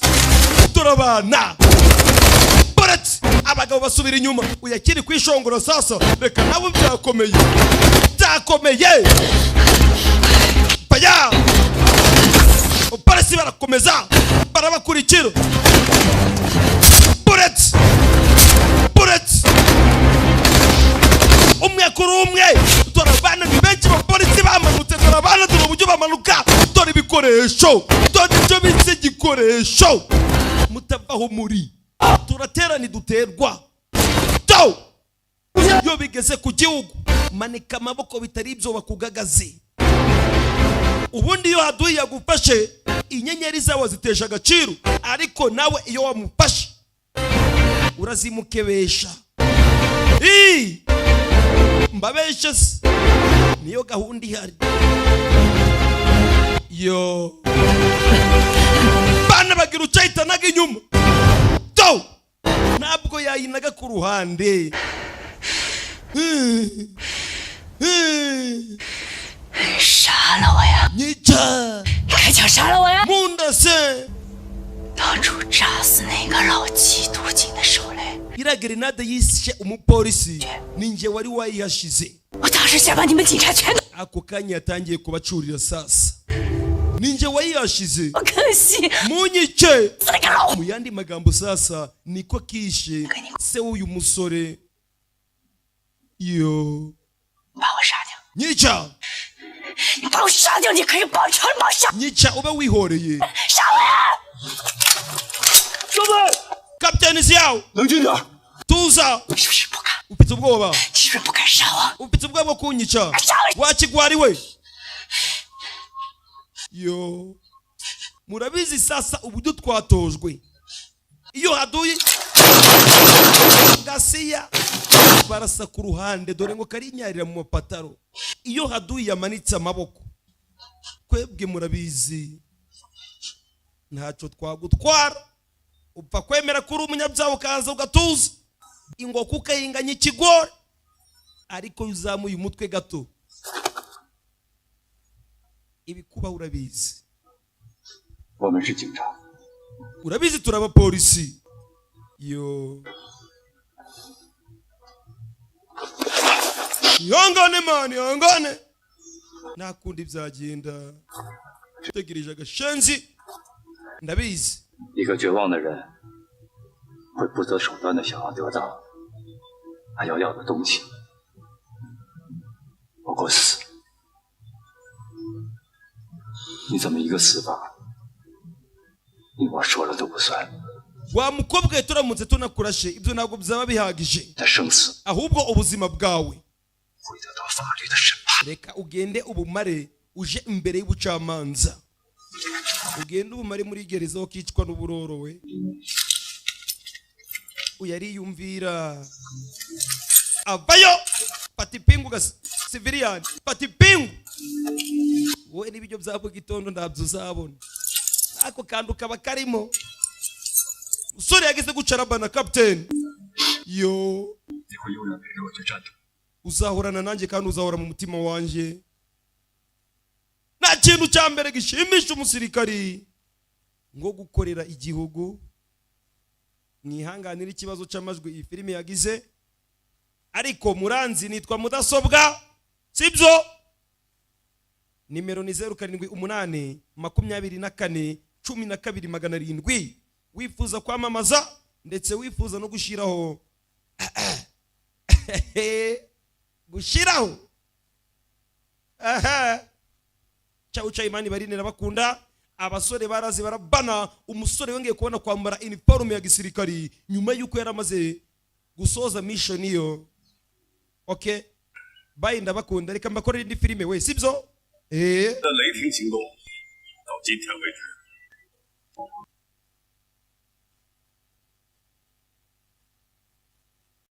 turabana bullets abagabo basubira inyuma uyakiri kwishongora sasa reka nawe byakomeye baya polisi barakomeza barabakurikira bullets umwe kuri umwe turabana ni benshi bapolisi bamanutse turabana dore uburyo bamanuka dore ibikoresho dore ibyo bitse igikoresho mutavaho muri turaterana duterwa to yo bigeze ku gihugu manika amaboko bitari ibyo bakugagaze ubundi iyo haduye yagufashe inyenyeri zawe zitesha agaciro ariko nawe iyo wamufashe urazimukebesha mbabeshe niyo gahunda ihari yo bana bagira ucayitanaga inyuma to ntabwo yayinaga ku ruhande杀了我呀！你这还想杀了我呀？munda se 当初炸死那个老缉毒警的手雷， iriya grenade yishe umupolisi ninjye wari wayihashize. 我当时想把你们警察全都 ako kanya yatangiye kubacurira sasa. Ninjye wayihashize. 我可惜 munyice. Mu yandi magambo sasa niko kishe se w'uyu musore. Yo 把我杀掉， nyica 你把我杀掉，你可以保证把我杀 nyica ube wihoreye. 杀我！兄弟 Kapiteni Xiao 冷静点， tuza 你是不是不敢？ ufite ubwoba 你是不是不敢杀我？ ufite ubwoba bwo kunyica wakigwari we. Yo murabizi sasa uburyo twatojwe iyo haduye gasiya barasa ku ruhande dore ngo karinyarira mu mapataro iyo haduye yamanitse amaboko kwebwe murabizi ntacyo twagutwara upfa kwemera kuri umunyabyaha ukaza ugatuza ingoko ukayinganya ikigori ariko uzamuye umutwe gato ibikuba urabizi. 我们是警察， urabizi turaba polisi. Yo yongane mani yongane nakundi byagenda utegereje agashenzi ndabizi. 一个绝望的人会不择手段的想要得到他要的东西，包括死。你怎么一个死法，你我说了都不算？ wa mukobwa turamutse tunakurashe ibyo ntabwo byaba bihagije 他生死 ahubwo ubuzima bwawe 会得到法律的审判。 reka ugende ubumare uje imbere y'ubucamanza ugende ubumare muri gereza ukicwa n'uburoro we uyariyumvira avayo patipingu gas civilian patipingu wowe n'ibyo byabo gitondo ndabyo uzabona ako kandu kaba karimo usore yageze gucarabana captain. Yo 你会永远陪着我去战斗。 uzahorana nanjye kandi uzahora mu mutima wanjye. Nta kintu cya mbere gishimisha umusirikari ngo gukorera igihugu. Mwihanganira ikibazo cy'amajwi iyi filime yagize ariko muranzi nitwa mudasobwa sibyo. Nimero ni 0788 24 12 700. wifuza kwamamaza ndetse wifuza no gushiraho gushiraho cyawu cyayimani barinera bakunda abasore barazi barabana umusore wongeye kubona kwambara uniforme ya gisirikari nyuma yuko yaramaze gusoza mission iyo. Okay bye ndabakunda reka mbakorera indi filime we sibyo 的雷霆行动到今天为止